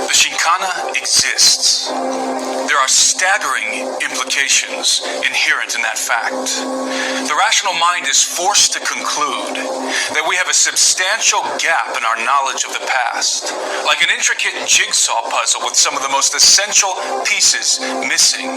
The Shinkana exists. There are staggering implications inherent in that fact. The rational mind is forced to conclude that we have a substantial gap in our knowledge of the past, like an intricate jigsaw puzzle with some of the most essential pieces missing.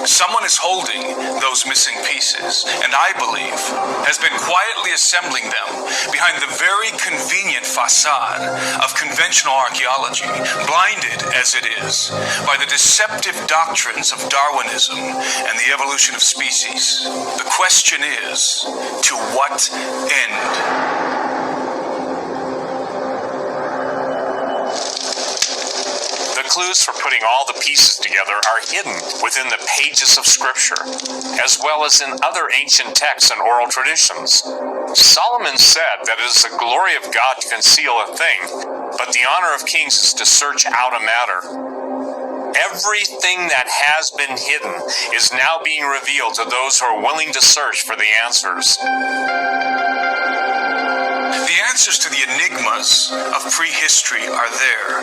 Someone is holding those missing pieces, and I believe has been quietly assembling them behind the very convenient facade of conventional archaeology, blinded as it is by the deceptive doctrines of Darwinism and the evolution of species. The question is, to what end? The clues for putting all the pieces together are hidden within the pages of Scripture, as well as in other ancient texts and oral traditions. Solomon said that it is the glory of God to conceal a thing, but the honor of kings is to search out a matter. Everything that has been hidden is now being revealed to those who are willing to search for the answers. The answers to the enigmas of prehistory are there,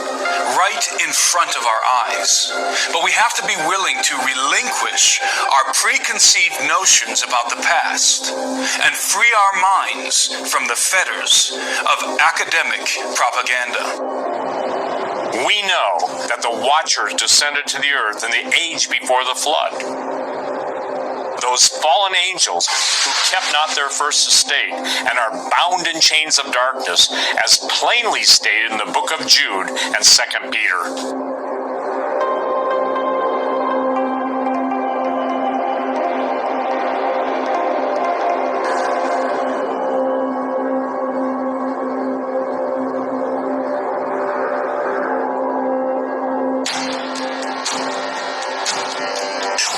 right in front of our eyes. But we have to be willing to relinquish our preconceived notions about the past and free our minds from the fetters of academic propaganda. We know that the Watchers descended to the earth in the age before the flood. Those fallen angels who kept not their first estate and are bound in chains of darkness, as plainly stated in the book of Jude and 2 Peter.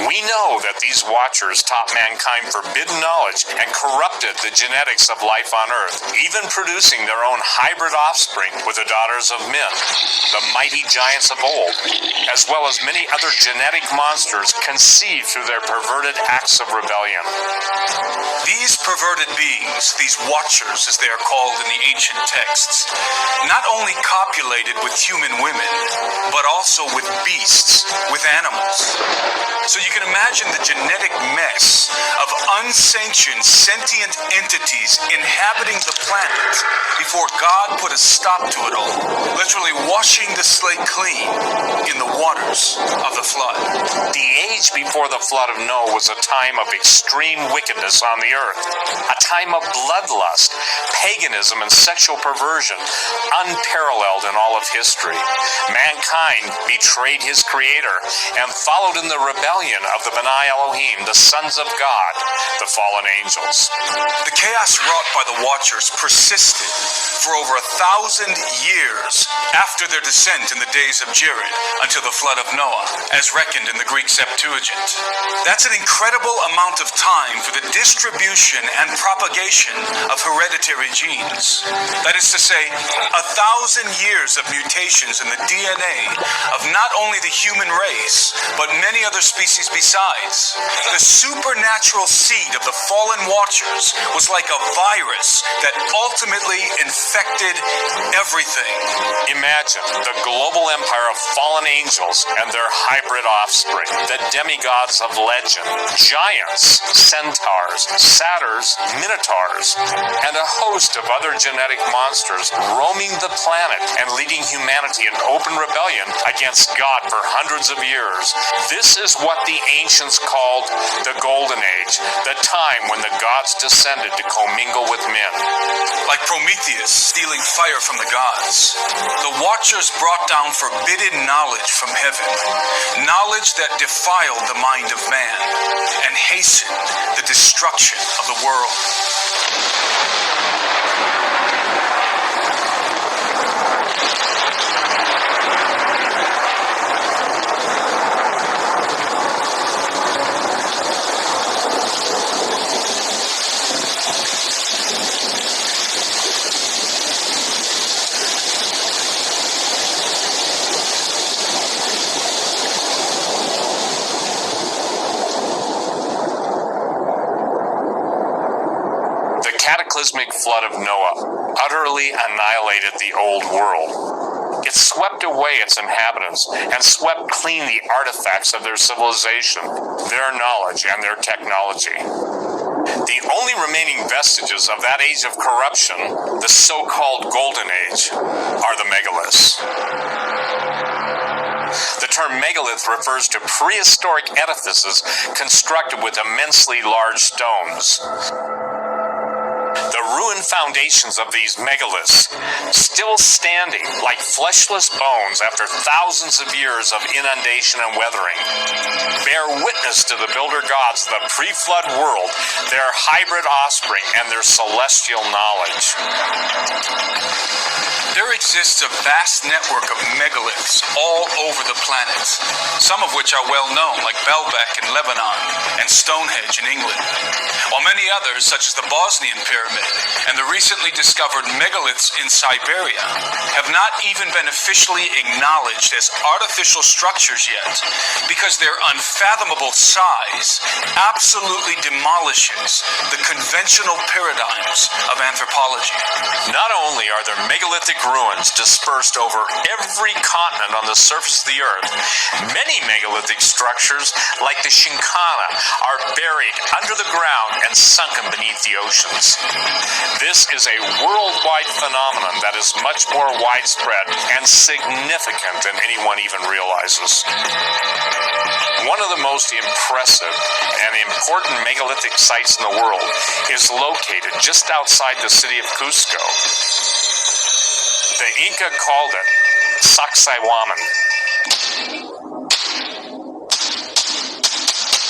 We know that these Watchers taught mankind forbidden knowledge and corrupted the genetics of life on earth, even producing their own hybrid offspring with the daughters of men, the mighty giants of old, as well as many other genetic monsters conceived through their perverted acts of rebellion. These perverted beings, these Watchers as they are called in the ancient texts, not only copulated with human women, but also with beasts, with animals. So you can imagine the genetic mess of unsanctioned sentient entities inhabiting the planet before God put a stop to it all, literally washing the slate clean in the waters of the flood. The age before the flood of Noah was a time of extreme wickedness on the earth, a time of bloodlust, paganism, and sexual perversion, unparalleled in all of history. Mankind betrayed his creator and followed in the rebellion of the B'nai Elohim, the sons of God, the fallen angels. The chaos wrought by the Watchers persisted for over 1,000 years after their descent in the days of Jared until the flood of Noah, as reckoned in the Greek Septuagint. That's an incredible amount of time for the distribution and propagation of hereditary genes. That is to say, 1,000 years of mutations in the DNA of not only the human race, but many other species besides. The supernatural seed of the fallen Watchers was like a virus that ultimately infected everything. Imagine the global empire of fallen angels and their hybrid offspring, the demigods of legend, giants, centaurs, satyrs, minotaurs, and a host of other genetic monsters roaming the planet and leading humanity in open rebellion against God for hundreds of years. This is what the ancients called the Golden Age, the time when the gods descended to commingle with men. Like Prometheus stealing fire from the gods, the Watchers brought down forbidden knowledge from heaven, knowledge that defiled the mind of man and hastened the destruction of the world. The cataclysmic flood of Noah utterly annihilated the old world. It It swept away its inhabitants and swept clean the artifacts of their civilization, their knowledge, and their technology. The only remaining vestiges of that age of corruption, the so-called Golden Age, are the megaliths. The term megalith refers to prehistoric edifices constructed with immensely large stones. The ruined foundations of these megaliths, still standing like fleshless bones after thousands of years of inundation and weathering, bear witness to the builder gods of the pre-flood world, their hybrid offspring, and their celestial knowledge. There exists a vast network of megaliths all over the planet, some of which are well known, like Baalbek in Lebanon and Stonehenge in England, while many others, such as the Bosnian Pyramid and the recently discovered megaliths in Siberia, have not even been officially acknowledged as artificial structures yet, because their unfathomable size absolutely demolishes the conventional paradigms of anthropology. Not only are there megalithic ruins dispersed over every continent on the surface of the earth, many megalithic structures, like the Shinkana, are buried under the ground and sunken beneath the oceans. This is a worldwide phenomenon that is much more widespread and significant than anyone even realizes. One of the most impressive and important megalithic sites in the world is located just outside the city of Cusco. The Inca called it Sacsayhuaman.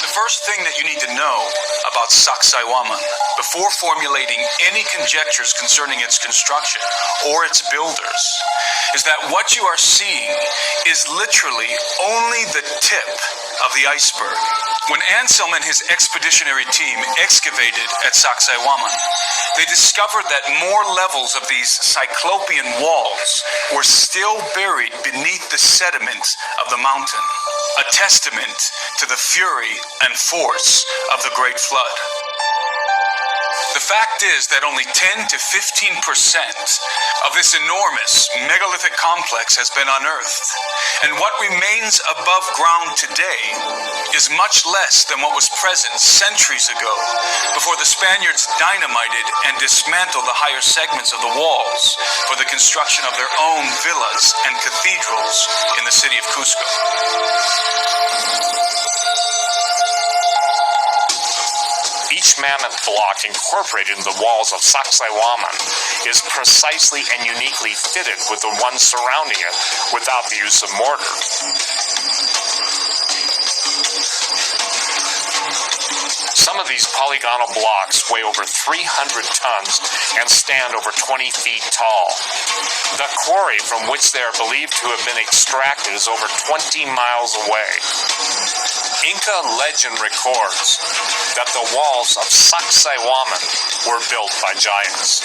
The first thing that you need to know about Sacsayhuaman, before formulating any conjectures concerning its construction or its builders, is that what you are seeing is literally only the tip of the iceberg. When Anselm and his expeditionary team excavated at Sacsayhuaman, they discovered that more levels of these cyclopean walls were still buried beneath the sediment of the mountain, a testament to the fury and force of the Great Flood. The fact is that only 10 to 15% of this enormous megalithic complex has been unearthed, and what remains above ground today is much less than what was present centuries ago, before the Spaniards dynamited and dismantled the higher segments of the walls for the construction of their own villas and cathedrals in the city of Cusco. Each mammoth block incorporated in the walls of Sacsayhuaman is precisely and uniquely fitted with the one surrounding it without the use of mortar. Some of these polygonal blocks weigh over 300 tons and stand over 20 feet tall. The quarry from which they are believed to have been extracted is over 20 miles away. Inca legend records that the walls of Sacsayhuaman were built by giants.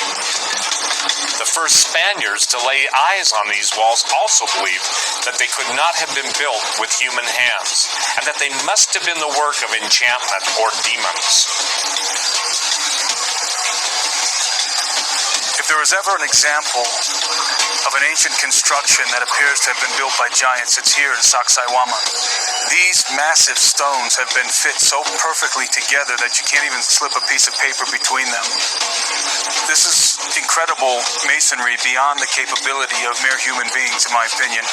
The first Spaniards to lay eyes on these walls also believed that they could not have been built with human hands, and that they must have been the work of enchantment or demons. If there was ever an example of an ancient construction that appears to have been built by giants, it's here in Sacsayhuaman. These massive stones have been fit so perfectly together that you can't even slip a piece of paper between them. This is incredible masonry beyond the capability of mere human beings, in my opinion.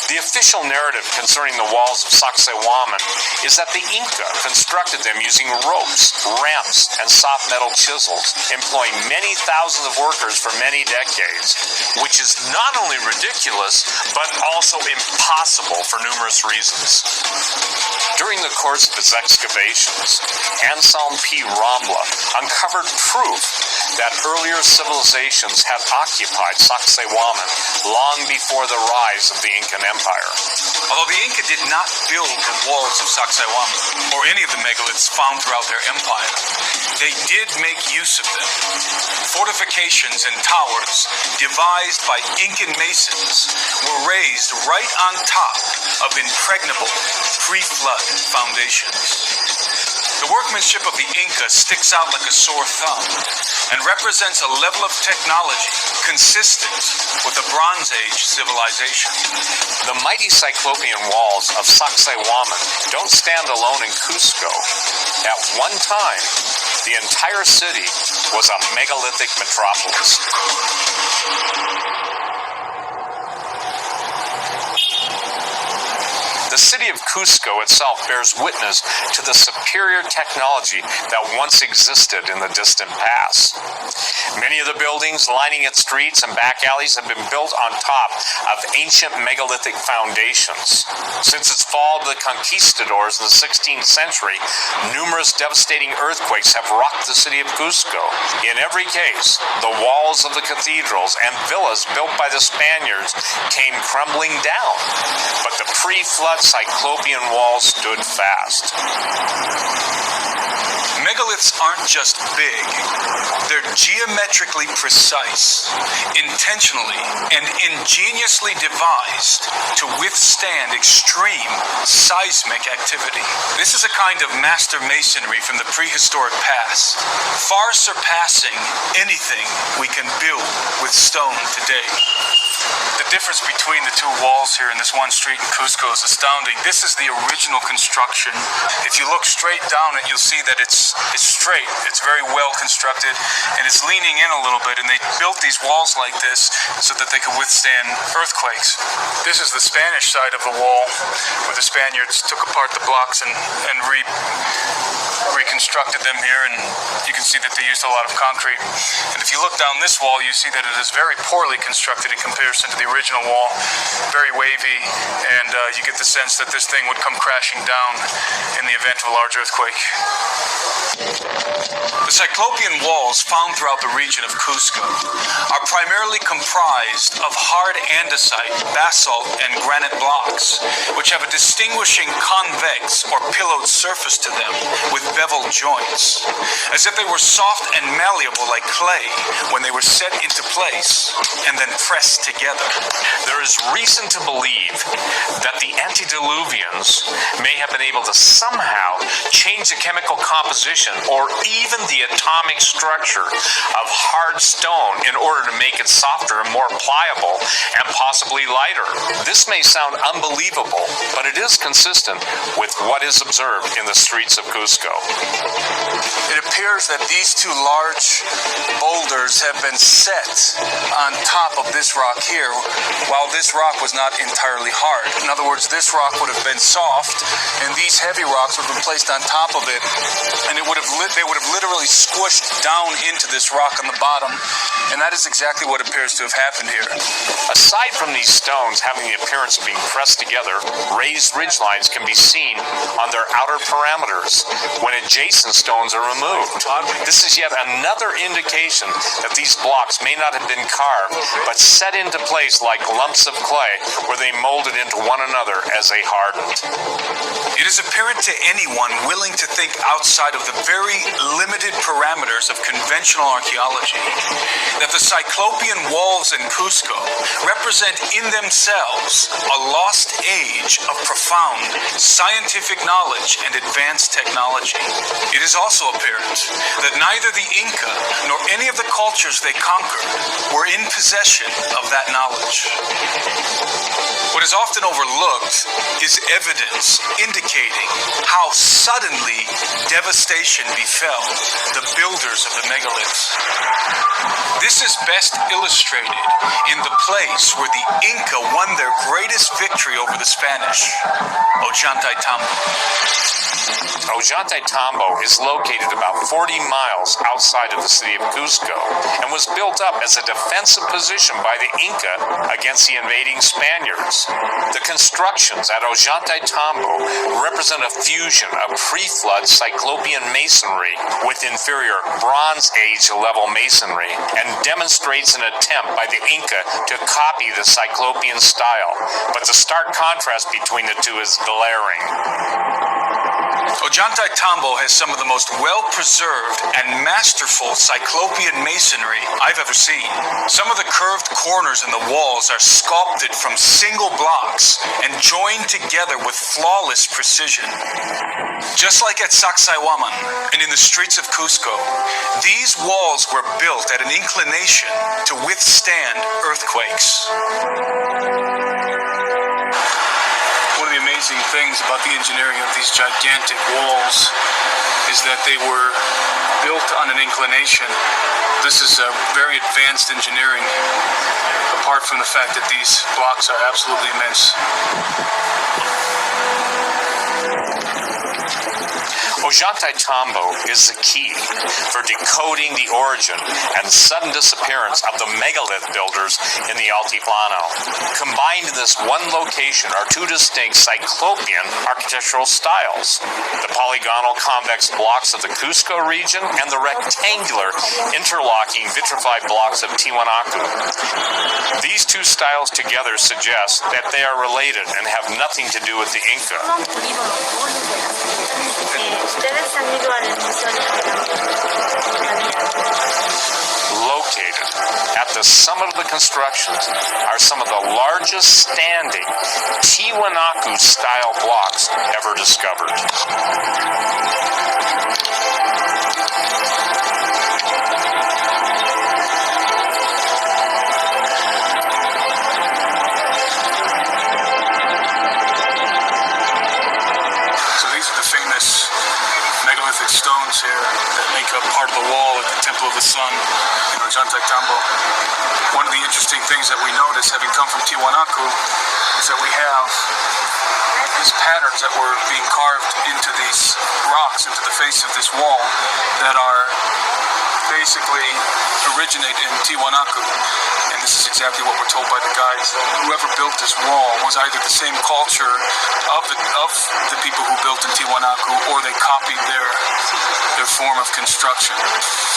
The official narrative concerning the walls of Sacsayhuaman is that the Inca constructed them using ropes, ramps, and soft metal chisels, employing many thousands of workers for many decades, which is not only ridiculous, but also impossible for numerous reasons. During the course of its excavations, Anselm P. Rambla uncovered proof that earlier civilizations had occupied Sacsayhuaman long before the rise of the Incan Empire. Although the Inca did not build the walls of Sacsayhuaman or any of the megaliths found throughout their empire, they did make use of them. Fortifications and towers devised by Incan masons were raised right on top of impregnable pre-flood foundations. The workmanship of the Inca sticks out like a sore thumb and represents a level of technology consistent with a Bronze Age civilization. The mighty Cyclopean walls of Sacsayhuaman don't stand alone in Cusco. At one time, the entire city was a megalithic metropolis. The city of Cusco itself bears witness to the superior technology that once existed in the distant past. Many of the buildings lining its streets and back alleys have been built on top of ancient megalithic foundations. Since its fall to the conquistadors in the 16th century, numerous devastating earthquakes have rocked the city of Cusco. In every case, the walls of the cathedrals and villas built by the Spaniards came crumbling down, but the pre-flood Cyclopean walls stood fast. Megaliths aren't just big, they're geometrically precise, intentionally and ingeniously devised to withstand extreme seismic activity. This is a kind of master masonry from the prehistoric past, far surpassing anything we can build with stone today. The difference between the two walls here in this one street in Cusco is astounding. This is the original construction. If you look straight down it, you'll see that it's straight. It's very well constructed, and it's leaning in a little bit, and they built these walls like this so that they could withstand earthquakes. This is the Spanish side of the wall, where the Spaniards took apart the blocks and reconstructed them here, and you can see that they used a lot of concrete. And if you look down this wall, you see that it is very poorly constructed in comparison to the original wall, very wavy, and you get the sense that this thing would come crashing down in the event of a large earthquake. The Cyclopean walls found throughout the region of Cusco are primarily comprised of hard andesite, basalt, and granite blocks, which have a distinguishing convex or pillowed surface to them with beveled joints, as if they were soft and malleable like clay when they were set into place and then pressed together. There is reason to believe that the antediluvians may have been able to somehow change the chemical composition or even the atomic structure of hard stone in order to make it softer and more pliable and possibly lighter. This may sound unbelievable, but it is consistent with what is observed in the streets of Cusco. It appears that these two large boulders have been set on top of this rock here, while this rock was not entirely hard. In other words, this rock would have been soft, and these heavy rocks would have been placed on top of it, and they would have literally squished down into this rock on the bottom, and that is exactly what appears to have happened here. Aside from these stones having the appearance of being pressed together, raised ridgelines can be seen on their outer parameters when adjacent stones are removed. This is yet another indication that these blocks may not have been carved, but set into place like lumps of clay where they molded into one another as they hardened. It is apparent to anyone willing to think outside of the very limited parameters of conventional archaeology that the Cyclopean walls in Cusco represent in themselves a lost age of profound scientific knowledge and advanced technology. It is also apparent that neither the Inca nor any of the cultures they conquered were in possession of that knowledge. What is often overlooked is evidence indicating how suddenly devastation befell the builders of the megaliths. This is best illustrated in the place where the Inca won their greatest victory over the Spanish, Ollantaytambo. Ollantaytambo is located about 40 miles outside of the city of Cusco and was built up as a defensive position by the Inca against the invading Spaniards. The constructions at Ollantaytambo represent a fusion of pre-flood Cyclopean masonry with inferior Bronze Age level masonry and demonstrates an attempt by the Inca to copy the Cyclopean style, but the stark contrast between the two is glaring. Ollantaytambo has some of the most well-preserved and masterful Cyclopean masonry I've ever seen. Some of the curved corners in the walls are sculpted from single blocks and joined together with flawless precision. Just like at Sacsayhuaman and in the streets of Cusco, these walls were built at an inclination to withstand earthquakes. One of the amazing things about the engineering of these gigantic walls is that they were built on an inclination. This is a very advanced engineering, apart from the fact that these blocks are absolutely immense. Ollantaytambo is the key for decoding the origin and sudden disappearance of the megalith builders in the Altiplano. Combined in this one location are two distinct Cyclopean architectural styles: the polygonal convex blocks of the Cusco region and the rectangular interlocking vitrified blocks of Tiwanaku. These two styles together suggest that they are related and have nothing to do with the Inca. Located at the summit of the constructions are some of the largest standing Tiwanaku-style blocks ever discovered. Stones here that make up part of the wall at the Temple of the Sun in Ollantaytambo. One of the interesting things that we notice, having come from Tiwanaku, is that we have these patterns that were being carved into these rocks, into the face of this wall, that are basically originate in Tiwanaku. And this is exactly what we're told by the guides. Whoever built this wall was either the same culture of the people who built in Tiwanaku, or they copied their form of construction.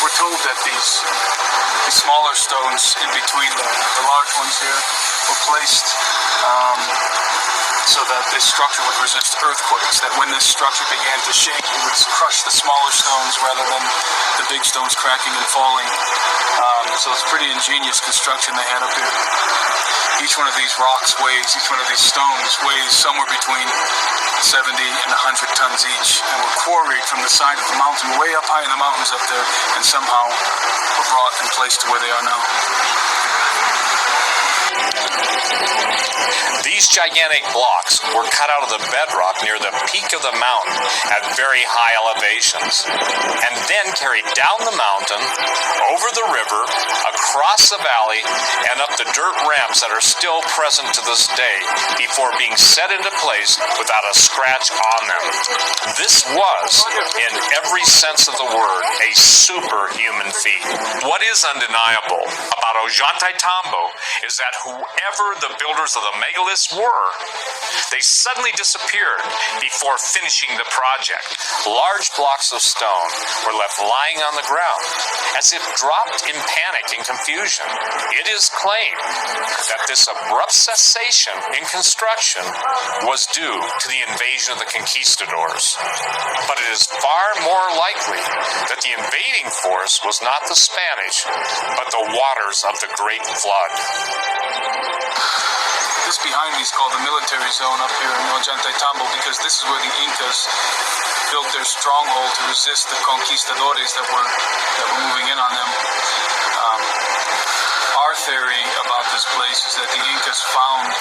We're told that these smaller stones in between the large ones here were placed so that this structure would resist earthquakes, that when this structure began to shake, it would crush the smaller stones rather than the big stones cracking and falling. So it's pretty ingenious construction they had up here. Each one of these rocks weighs, each one of these stones weighs somewhere between 70 and 100 tons each, and were quarried from the side of the mountain, way up high in the mountains up there, and somehow were brought and placed to where they are now. These gigantic blocks were cut out of the bedrock near the peak of the mountain at very high elevations, and then carried down the mountain, over the river, across the valley, and up the dirt ramps that are still present to this day, before being set into place without a scratch on them. This was, in every sense of the word, a superhuman feat. What is undeniable about Ollantaytambo is that whoever the builders of the megaliths were, they suddenly disappeared before finishing the project. Large blocks of stone were left lying on the ground, as if dropped in panic and confusion. It is claimed that this abrupt cessation in construction was due to the invasion of the conquistadors. But it is far more likely that the invading force was not the Spanish, but the waters of the Great Flood. This behind me is called the military zone up here in Ollantaytambo, because this is where the Incas built their stronghold to resist the conquistadores that were moving in on them. Our theory about this place is that the Incas found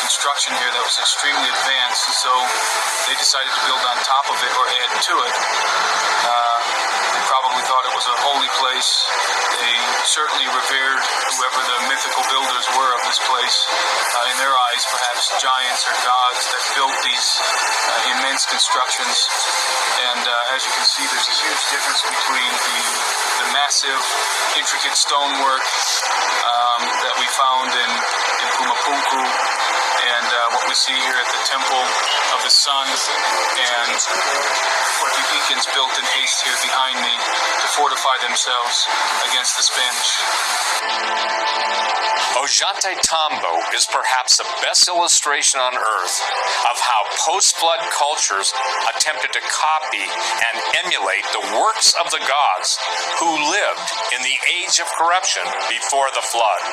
construction here that was extremely advanced, and so they decided to build on top of it or add to it. They probably thought it was a holy place. They certainly revered whoever the mythical builders were of this place. In their eyes, perhaps giants or gods that built these immense constructions. And as you can see, there's a huge difference between the massive, intricate stonework that we found in Pumapunku and what we we see here at the Temple of the Sun, and what the Incans built in haste here behind me to fortify themselves against the Spanish. Ollantaytambo is perhaps the best illustration on earth of how post-flood cultures attempted to copy and emulate the works of the gods who lived in the age of corruption before the flood.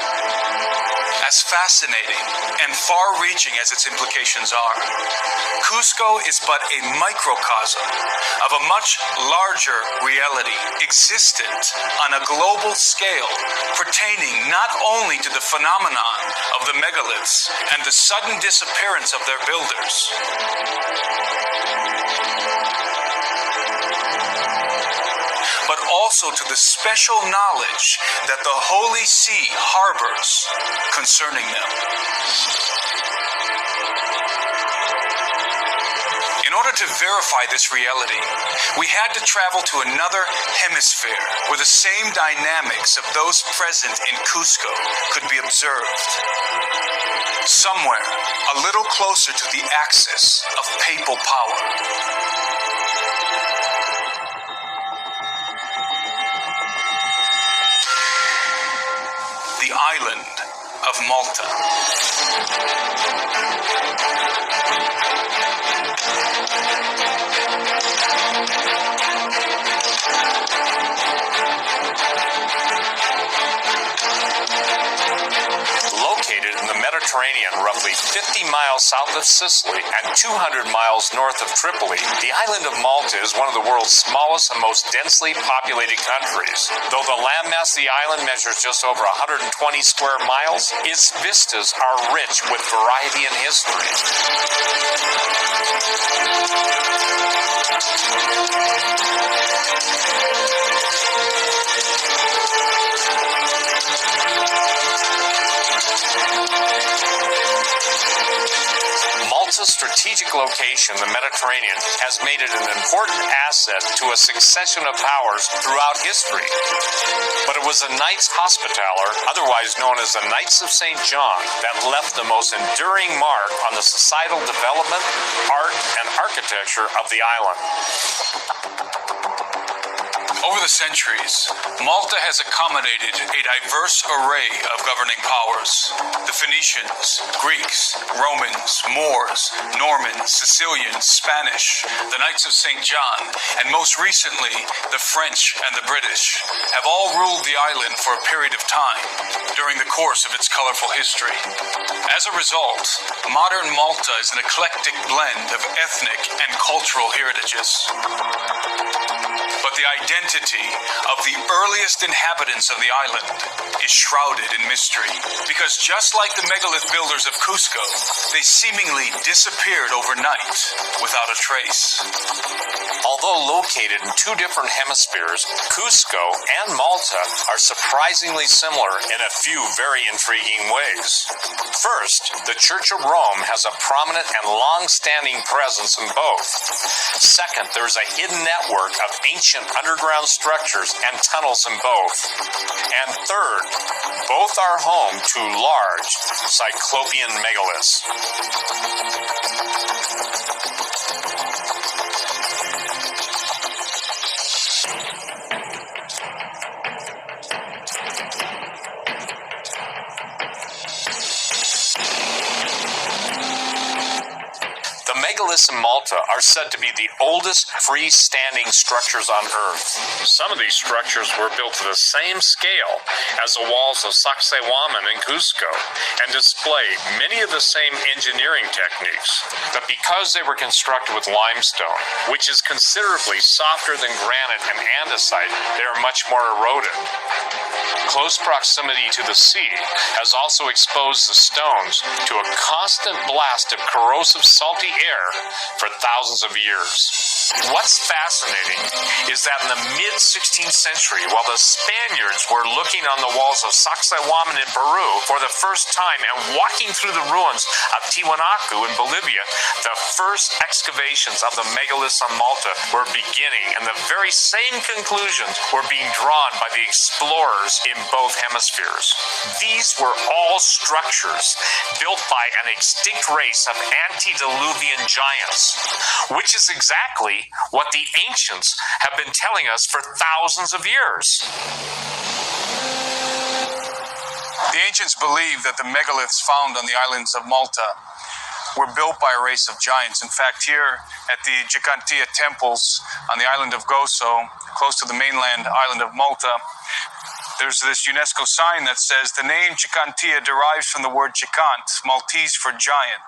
As fascinating and far-reaching as its implications are, Cusco is but a microcosm of a much larger reality existent on a global scale, pertaining not only to the phenomenon of the megaliths and the sudden disappearance of their builders, but also to the special knowledge that the Holy See harbors concerning them. In order to verify this reality, we had to travel to another hemisphere where the same dynamics of those present in Cusco could be observed. Somewhere a little closer to the axis of papal power. The island of Malta. Located in the Mediterranean, roughly 50 miles south of Sicily and 200 miles north of Tripoli, the island of Malta is one of the world's smallest and most densely populated countries. Though the landmass of the island measures just over 120 square miles, its vistas are rich with variety and history. Malta's strategic location in the Mediterranean has made it an important asset to a succession of powers throughout history. But it was the Knights Hospitaller, otherwise known as the Knights of St. John, that left the most enduring mark on the societal development, art, and architecture of the island. Over the centuries, Malta has accommodated a diverse array of governing powers. The Phoenicians, Greeks, Romans, Moors, Normans, Sicilians, Spanish, the Knights of St. John, and most recently, the French and the British, have all ruled the island for a period of time during the course of its colorful history. As a result, modern Malta is an eclectic blend of ethnic and cultural heritages. But the identity of the earliest inhabitants of the island is shrouded in mystery, because just like the megalith builders of Cusco, they seemingly disappeared overnight without a trace. Although located in two different hemispheres, Cusco and Malta are surprisingly similar in a few very intriguing ways. First, the Church of Rome has a prominent and long-standing presence in both. Second, there is a hidden network of ancient underground structures and tunnels in both. And third, both are home to large Cyclopean megaliths. Megaliths in Malta are said to be the oldest freestanding structures on Earth. Some of these structures were built to the same scale as the walls of Sacsayhuaman in Cusco and display many of the same engineering techniques. But because they were constructed with limestone, which is considerably softer than granite and andesite, they are much more eroded. Close proximity to the sea has also exposed the stones to a constant blast of corrosive salty air there for thousands of years. What's fascinating is that in the mid-16th century, while the Spaniards were looking on the walls of Sacsayhuaman in Peru for the first time and walking through the ruins of Tiwanaku in Bolivia, the first excavations of the megaliths on Malta were beginning, and the very same conclusions were being drawn by the explorers in both hemispheres. These were all structures built by an extinct race of antediluvian giants, which is exactly what the ancients have been telling us for thousands of years. The ancients believed that the megaliths found on the islands of Malta were built by a race of giants. In fact, here at the Gigantea temples on the island of Gozo, close to the mainland island of Malta, there's this UNESCO sign that says the name Gigantea derives from the word Gigant, Maltese for giant,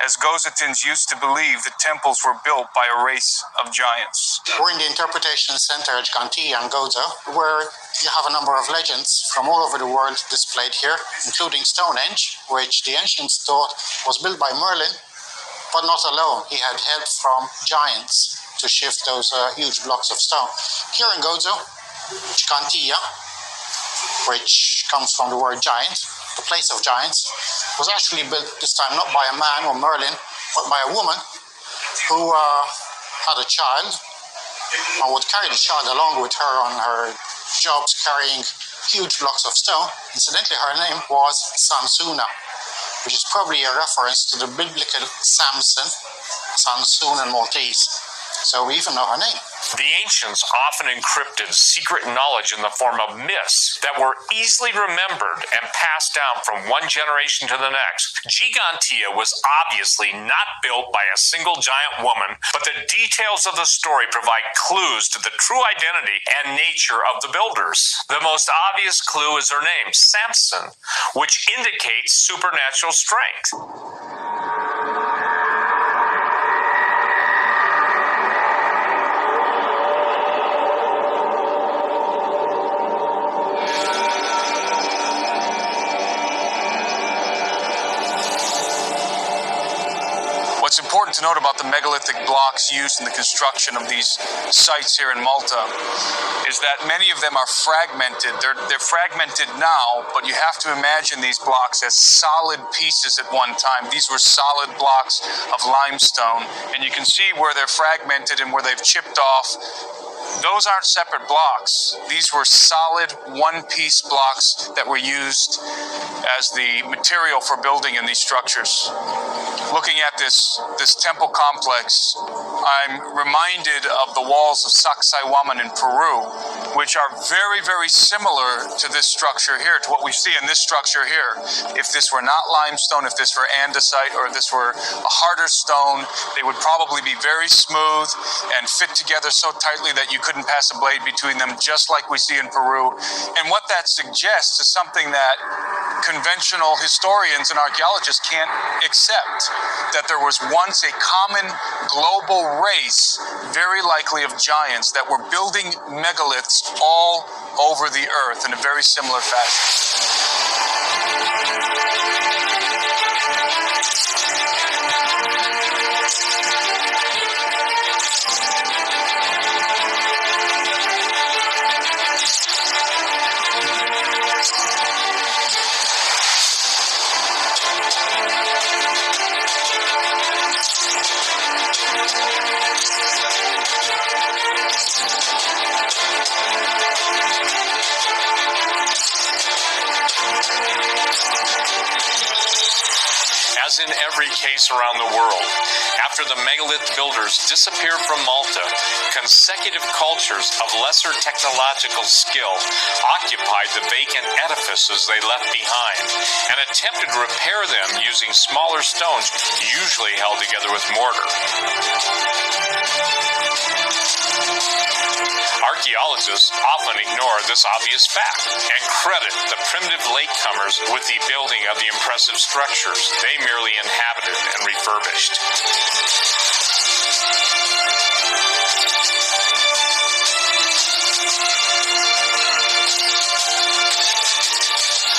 as Gozatins used to believe the temples were built by a race of giants. We're in the Interpretation Center at Gigantea and Gozo, where you have a number of legends from all over the world displayed here, including Stonehenge, which the ancients thought was built by Merlin, but not alone. He had help from giants to shift those huge blocks of stone. Here in Gozo, Gigantea, which comes from the word giant, the place of giants, was actually built this time not by a man or Merlin, but by a woman who had a child and would carry the child along with her on her jobs carrying huge blocks of stone. Incidentally, her name was Samsuna, which is probably a reference to the biblical Samson, Samsun in Maltese. So we even know her name. The ancients often encrypted secret knowledge in the form of myths that were easily remembered and passed down from one generation to the next. Gigantea was obviously not built by a single giant woman, but the details of the story provide clues to the true identity and nature of the builders. The most obvious clue is her name, Samson, which indicates supernatural strength. What's important to note about the megalithic blocks used in the construction of these sites here in Malta is that many of them are fragmented. They're fragmented now, but you have to imagine these blocks as solid pieces at one time. These were solid blocks of limestone, and you can see where they're fragmented and where they've chipped off. Those aren't separate blocks. These were solid one-piece blocks that were used as the material for building in these structures. Looking at this temple complex, I'm reminded of the walls of Sacsayhuaman in Peru, which are very, very similar to this structure here, to what we see in this structure here. If this were not limestone, if this were andesite, or if this were a harder stone, they would probably be very smooth and fit together so tightly that you couldn't pass a blade between them, just like we see in Peru. And what that suggests is something that conventional historians and archaeologists can't accept, that there was once a common global race, very likely of giants, that were building megaliths all over the earth in a very similar fashion. As in every case around the world, after the megalith builders disappeared from Malta, consecutive cultures of lesser technological skill occupied the vacant edifices they left behind and attempted to repair them using smaller stones, usually held together with mortar. Archaeologists often ignore this obvious fact and credit the primitive latecomers with the building of the impressive structures they merely inhabited and refurbished.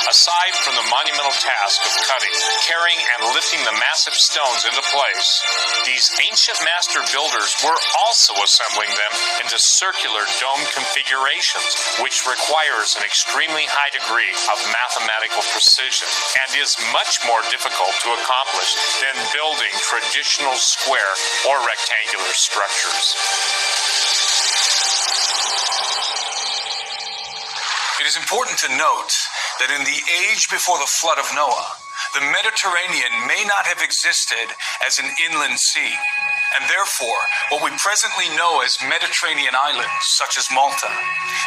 A Aside from the monumental task of cutting, carrying, and lifting the massive stones into place, these ancient master builders were also assembling them into circular dome configurations, which requires an extremely high degree of mathematical precision and is much more difficult to accomplish than building traditional square or rectangular structures. It is important to note that in the age before the flood of Noah, the Mediterranean may not have existed as an inland sea, and therefore what we presently know as Mediterranean islands, such as Malta,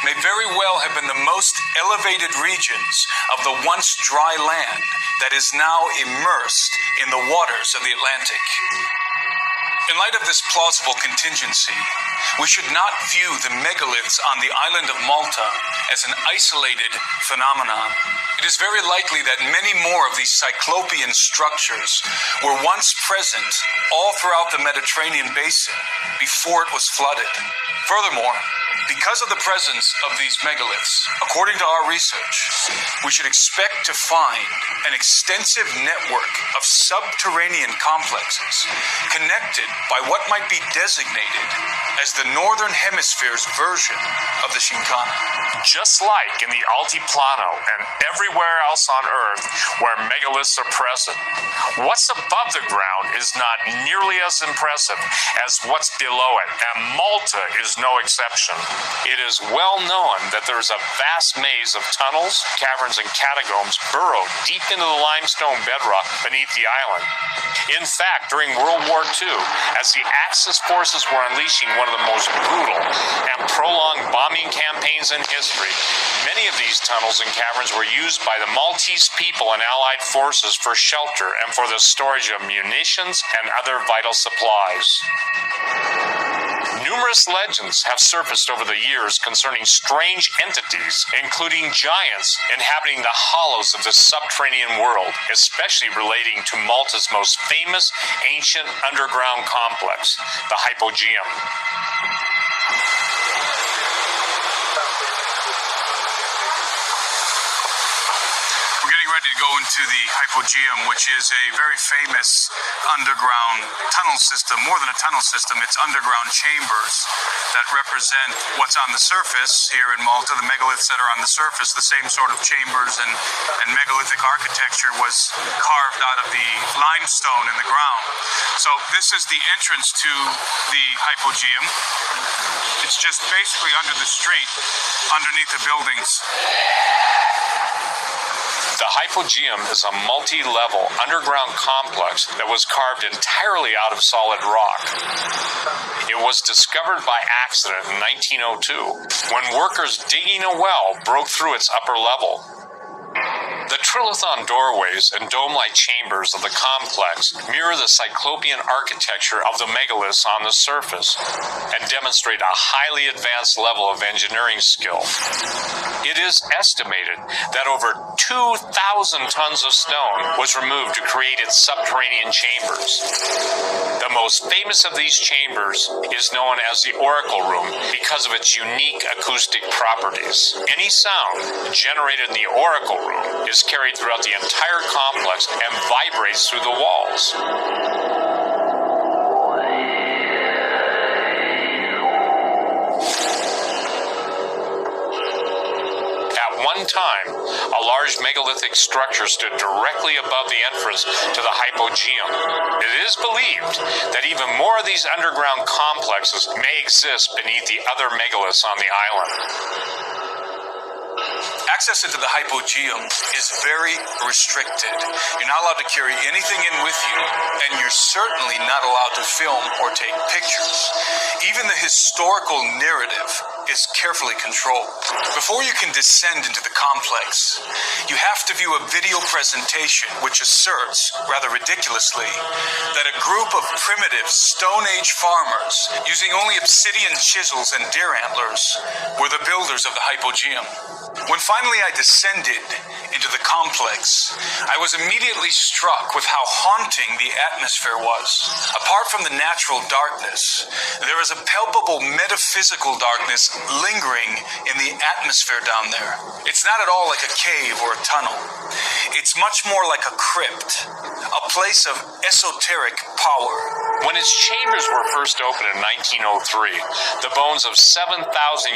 may very well have been the most elevated regions of the once dry land that is now immersed in the waters of the Atlantic. In light of this plausible contingency, we should not view the megaliths on the island of Malta as an isolated phenomenon. It is very likely that many more of these cyclopean structures were once present all throughout the Mediterranean basin before it was flooded. Furthermore, because of the presence of these megaliths, according to our research, we should expect to find an extensive network of subterranean complexes connected by what might be designated as the Northern Hemisphere's version of the Shinkana. Just like in the Altiplano and everywhere else on Earth where megaliths are present, what's above the ground is not nearly as impressive as what's below it, and Malta is no exception. It is well known that there is a vast maze of tunnels, caverns, and catacombs burrowed deep into the limestone bedrock beneath the island. In fact, during World War II, as the Axis forces were unleashing one of the most brutal and prolonged bombing campaigns in history, many of these tunnels and caverns were used by the Maltese people and Allied forces for shelter and for the storage of munitions and other vital supplies. Numerous legends have surfaced over the years concerning strange entities, including giants inhabiting the hollows of the subterranean world, especially relating to Malta's most famous ancient underground complex, the Hypogeum. Ready to go into the Hypogeum, which is a very famous underground tunnel system. More than a tunnel system, it's underground chambers that represent what's on the surface here in Malta. The megaliths that are on the surface, the same sort of chambers and megalithic architecture was carved out of the limestone in the ground. So this is the entrance to the Hypogeum. It's just basically under the street, underneath the buildings. The Hypogeum is a multi-level underground complex that was carved entirely out of solid rock. It was discovered by accident in 1902 when workers digging a well broke through its upper level. The trilithon doorways and dome-like chambers of the complex mirror the cyclopean architecture of the megaliths on the surface and demonstrate a highly advanced level of engineering skill. It is estimated that over 2,000 tons of stone was removed to create its subterranean chambers. The most famous of these chambers is known as the Oracle Room because of its unique acoustic properties. Any sound generated in the Oracle Room is carried throughout the entire complex and vibrates through the walls. At one time, a large megalithic structure stood directly above the entrance to the Hypogeum. It is believed that even more of these underground complexes may exist beneath the other megaliths on the island. Access into the Hypogeum is very restricted. You're not allowed to carry anything in with you, and you're certainly not allowed to film or take pictures. Even the historical narrative is carefully controlled. Before you can descend into the complex, you have to view a video presentation which asserts, rather ridiculously, that a group of primitive Stone Age farmers, using only obsidian chisels and deer antlers, were the builders of the Hypogeum. When finally I descended into the complex, I was immediately struck with how haunting the atmosphere was. Apart from the natural darkness, there is a palpable metaphysical darkness lingering in the atmosphere down there. It's not at all like a cave or a tunnel. It's much more like a crypt, a place of esoteric power. When its chambers were first opened in 1903, the bones of 7,000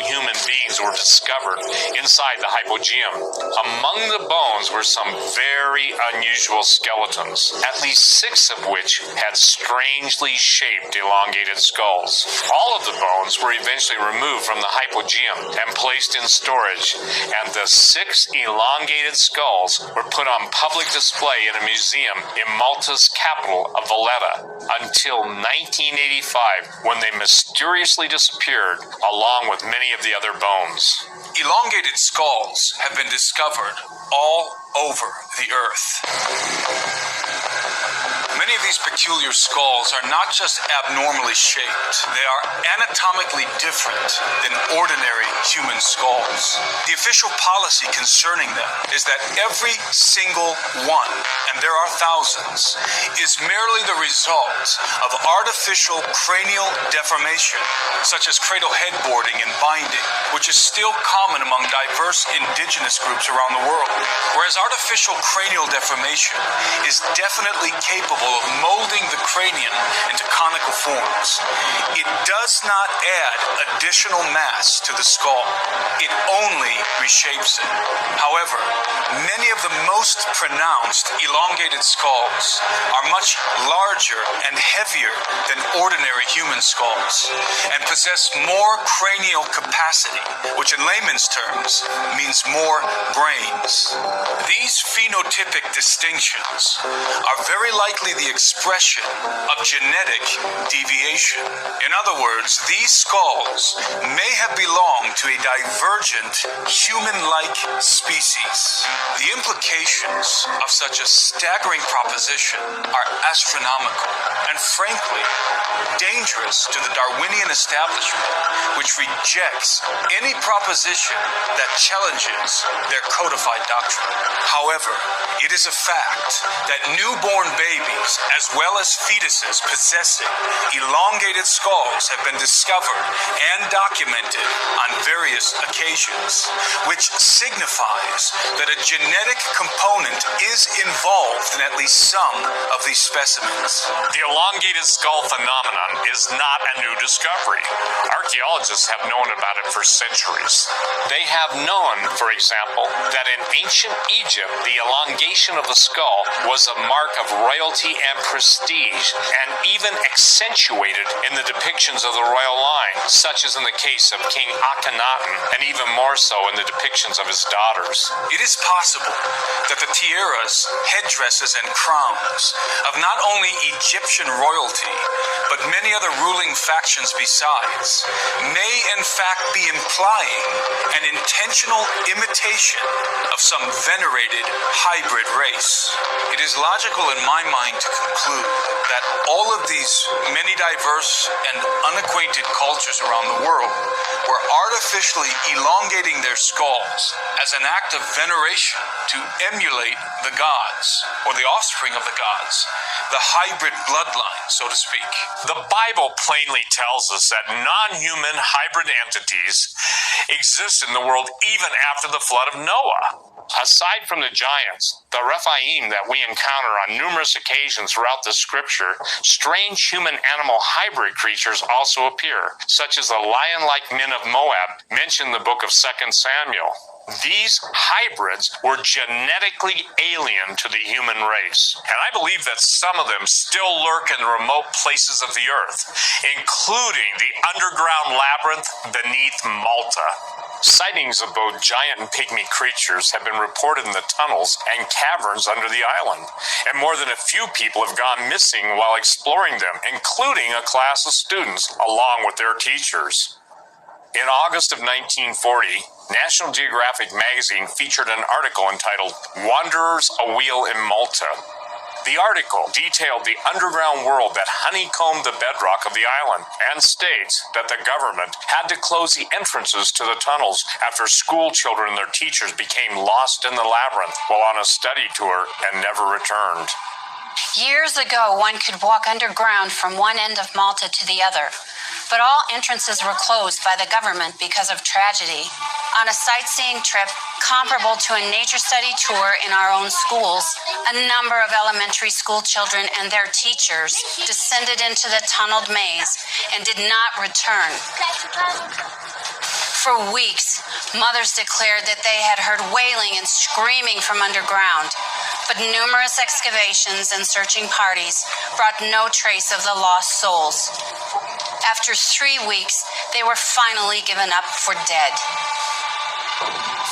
human beings were discovered inside the hypogeum. Among the bones were some very unusual skeletons, at least 6 of which had strangely shaped elongated skulls. All of the bones were eventually removed from the hypogeum and placed in storage, and the 6 elongated skulls were put on public display in a museum in Malta's capital of Valletta until 1985, when they mysteriously disappeared along with many of the other bones. Elongated skulls have been discovered all over the earth. Many of these peculiar skulls are not just abnormally shaped, they are anatomically different than ordinary human skulls. The official policy concerning them is that every single one, and there are thousands, is merely the result of artificial cranial deformation, such as cradle headboarding and binding, which is still common among diverse indigenous groups around the world. Whereas artificial cranial deformation is definitely capable of molding the cranium into conical forms, it does not add additional mass to the skull. It only reshapes it. However, many of the most pronounced elongated skulls are much larger and heavier than ordinary human skulls and possess more cranial capacity, which in layman's terms means more brains. These phenotypic distinctions are very likely the expression of genetic deviation. In other words, these skulls may have belonged to a divergent human-like species. The implications of such a staggering proposition are astronomical and, frankly, dangerous to the Darwinian establishment, which rejects any proposition that challenges their codified doctrine. However, it is a fact that newborn babies, as well as fetuses possessing elongated skulls, have been discovered and documented on various occasions, which signifies that a genetic component is involved in at least some of these specimens. The elongated skull phenomenon is not a new discovery. Archaeologists have known about it for centuries. They have known, for example, that in ancient Egypt, the elongation of the skull was a mark of royalty and prestige, and even accentuated in the depictions of the royal line, such as in the case of King Akhenaten, and even more so in the depictions of his daughters. It is possible that the tiaras, headdresses, and crowns of not only Egyptian royalty, but many other ruling factions besides, may in fact be implying an intentional imitation of some venerated hybrid race. It is logical in my mind to conclude that all of these many diverse and unacquainted cultures around the world were artificially elongating their skulls as an act of veneration to emulate the gods, or the offspring of the gods, the hybrid bloodline, so to speak. The Bible plainly tells us that non-human hybrid entities exist in the world even after the flood of Noah. Aside from the giants, the Rephaim that we encounter on numerous occasions throughout the scripture, strange human-animal hybrid creatures also appear, such as the lion-like men of Moab mentioned in the book of 2 Samuel. These hybrids were genetically alien to the human race, and I believe that some of them still lurk in the remote places of the earth, including the underground labyrinth beneath Malta. Sightings of both giant and pygmy creatures have been reported in the tunnels and caverns under the island, and more than a few people have gone missing while exploring them, including a class of students along with their teachers. In August of 1940, National Geographic magazine featured an article entitled "Wanderers Awheel in Malta." The article detailed the underground world that honeycombed the bedrock of the island and states that the government had to close the entrances to the tunnels after school children and their teachers became lost in the labyrinth while on a study tour and never returned. Years ago, one could walk underground from one end of Malta to the other, but all entrances were closed by the government because of tragedy. On a sightseeing trip comparable to a nature study tour in our own schools, a number of elementary school children and their teachers descended into the tunneled maze and did not return. For weeks, mothers declared that they had heard wailing and screaming from underground, but numerous excavations and searching parties brought no trace of the lost souls. After 3 weeks, they were finally given up for dead.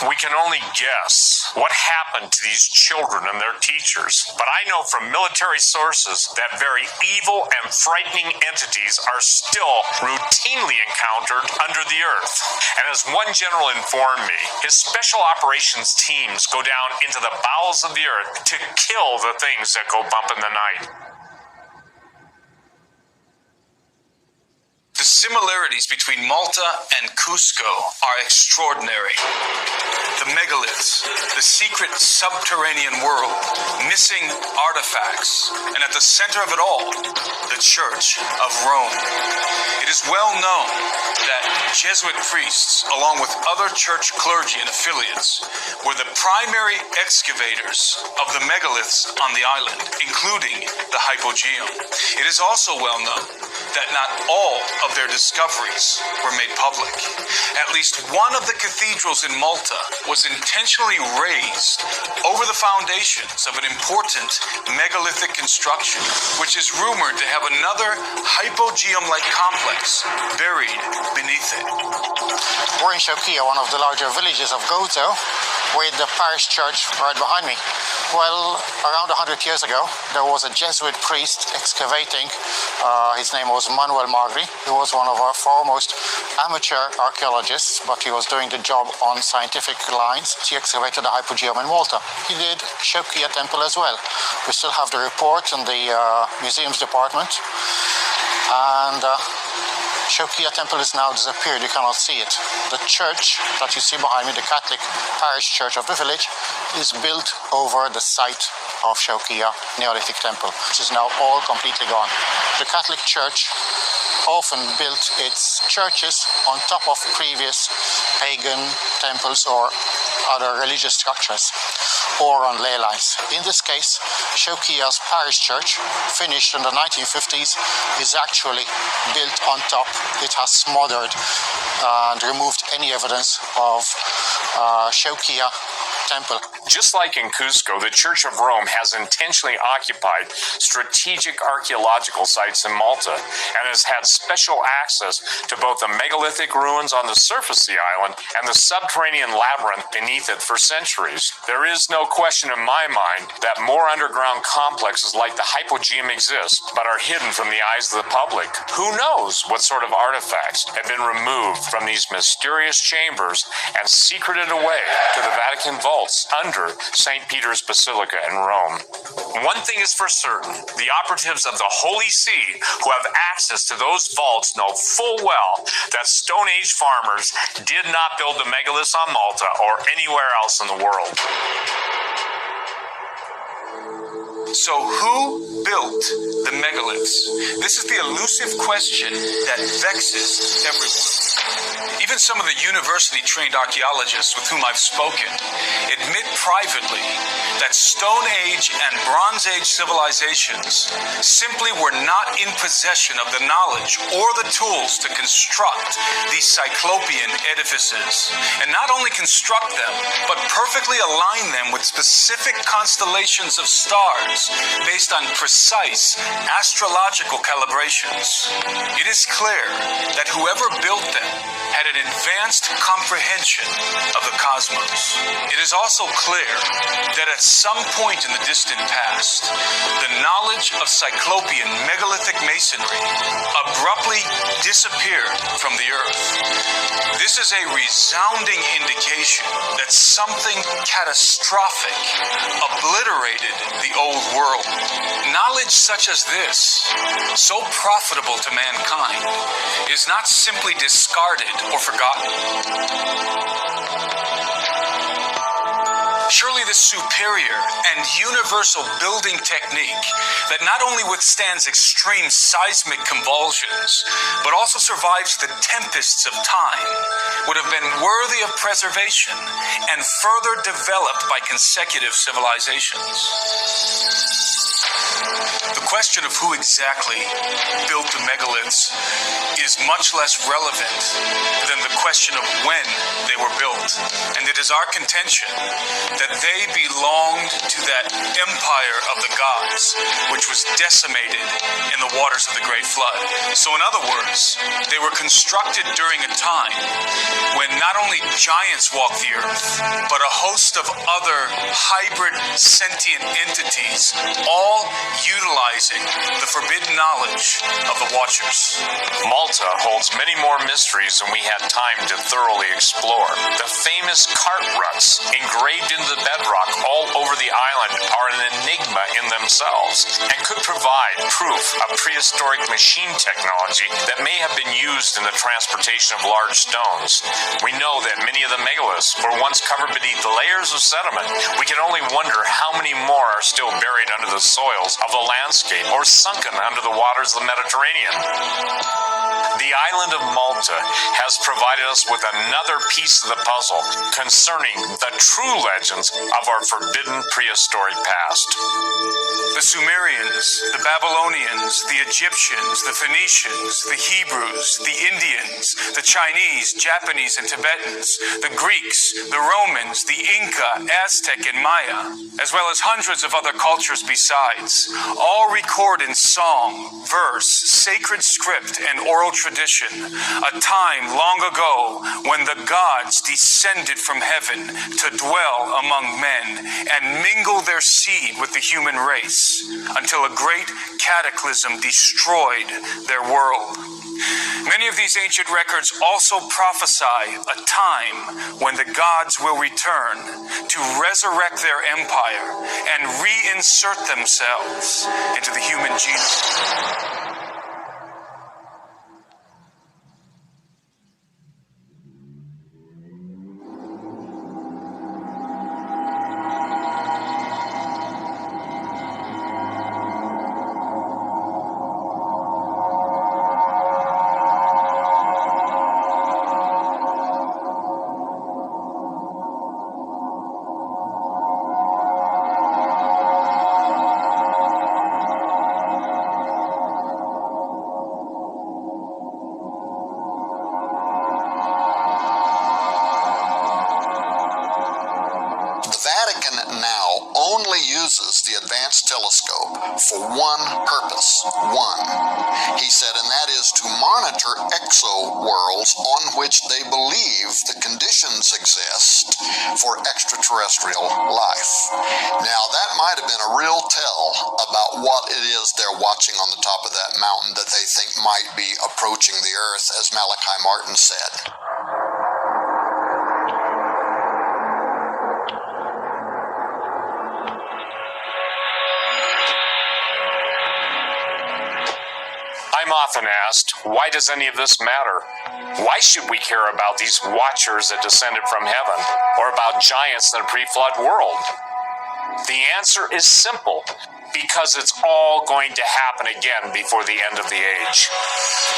We can only guess what happened to these children and their teachers, but I know from military sources that very evil and frightening entities are still routinely encountered under the earth. And as one general informed me, his special operations teams go down into the bowels of the earth to kill the things that go bump in the night. The similarities between Malta and Cusco are extraordinary. The megaliths, the secret subterranean world, missing artifacts, and at the center of it all, the Church of Rome. It is well known that Jesuit priests, along with other church clergy and affiliates, were the primary excavators of the megaliths on the island, including the hypogeum. It is also well known that not all of their discoveries were made public. At least one of the cathedrals in Malta was intentionally raised over the foundations of an important megalithic construction, which is rumored to have another hypogeum-like complex buried beneath it. We're in Shokia, one of the larger villages of Gozo, with the parish church right behind me. Well, around 100 years ago, there was a Jesuit priest excavating. His name was Manuel Magri. He was one of our foremost amateur archaeologists, but he was doing the job on scientific lines. He excavated the hypogeum in Malta. He did Shokia Temple as well. We still have the report in the museums department. And Shokia Temple is now disappeared. You cannot see it. The church that you see behind me, the Catholic parish church of the village, is built over the site of Shokia Neolithic Temple, which is now all completely gone. The Catholic Church often built its churches on top of previous pagan temples or other religious structures, or on ley lines. In this case, Shokia's parish church, finished in the 1950s, is actually built on top. It has smothered and removed any evidence of Shokia temple. Just like in Cusco, the Church of Rome has intentionally occupied strategic archaeological sites in Malta and has had special access to both the megalithic ruins on the surface of the island and the subterranean labyrinth beneath it for centuries. There is no question in my mind that more underground complexes like the hypogeum exist, but are hidden from the eyes of the public. Who knows what sort of artifacts have been removed from these mysterious chambers and secreted away to the Vatican vaults under St. Peter's Basilica in Rome. One thing is for certain, the operatives of the Holy See who have access to those vaults know full well that Stone Age farmers did not build the megaliths on Malta or anywhere else in the world. So who built the megaliths? This is the elusive question that vexes everyone. Even some of the university-trained archaeologists with whom I've spoken admit privately that Stone Age and Bronze Age civilizations simply were not in possession of the knowledge or the tools to construct these cyclopean edifices. And not only construct them, but perfectly align them with specific constellations of stars based on precise astrological calibrations. It is clear that whoever built them had an advanced comprehension of the cosmos. It is also clear that at some point in the distant past, the knowledge knowledge of Cyclopean megalithic masonry abruptly disappeared from the earth. This is a resounding indication that something catastrophic obliterated the old world. Knowledge such as this, so profitable to mankind, is not simply discarded or forgotten. Surely this superior and universal building technique that not only withstands extreme seismic convulsions, but also survives the tempests of time, would have been worthy of preservation and further developed by consecutive civilizations. The question of who exactly built the megaliths is much less relevant than the question of when they were built, and it is our contention that they belonged to that empire of the gods, which was decimated in the waters of the Great Flood. So in other words, they were constructed during a time when not only giants walked the earth, but a host of other hybrid sentient entities, all utilizing the forbidden knowledge of the Watchers. Malta holds many more mysteries than we had time to thoroughly explore. The famous cart ruts engraved into the bedrock all over the island are an enigma in themselves and could provide proof of prehistoric machine technology that may have been used in the transportation of large stones. We know that many of the megaliths were once covered beneath layers of sediment. We can only wonder how many more are still buried under the soils of the landscape or sunken under the waters of the Mediterranean. The island of Malta has provided us with another piece of the puzzle concerning the true legends of our forbidden prehistoric past. The Sumerians, the Babylonians, the Egyptians, the Phoenicians, the Hebrews, the Indians, the Chinese, Japanese, and Tibetans, the Greeks, the Romans, the Inca, Aztec, and Maya, as well as hundreds of other cultures besides, all record in song, verse, sacred script, and oral tradition a time long ago when the gods descended from heaven to dwell among men and mingle their seed with the human race until a great cataclysm destroyed their world. Many of these ancient records also prophesy a time when the gods will return to resurrect their empire and reinsert themselves into the human genome. Telescope for one purpose. One, he said, and that is to monitor exo-worlds on which they believe the conditions exist for extraterrestrial life. Now, that might have been a real tell about what it is they're watching on the top of that mountain that they think might be approaching the Earth, as Malachi Martin said. I'm often asked, why does any of this matter? Why should we care about these watchers that descended from heaven, or about giants in a pre-flood world? The answer is simple, because it's all going to happen again before the end of the age.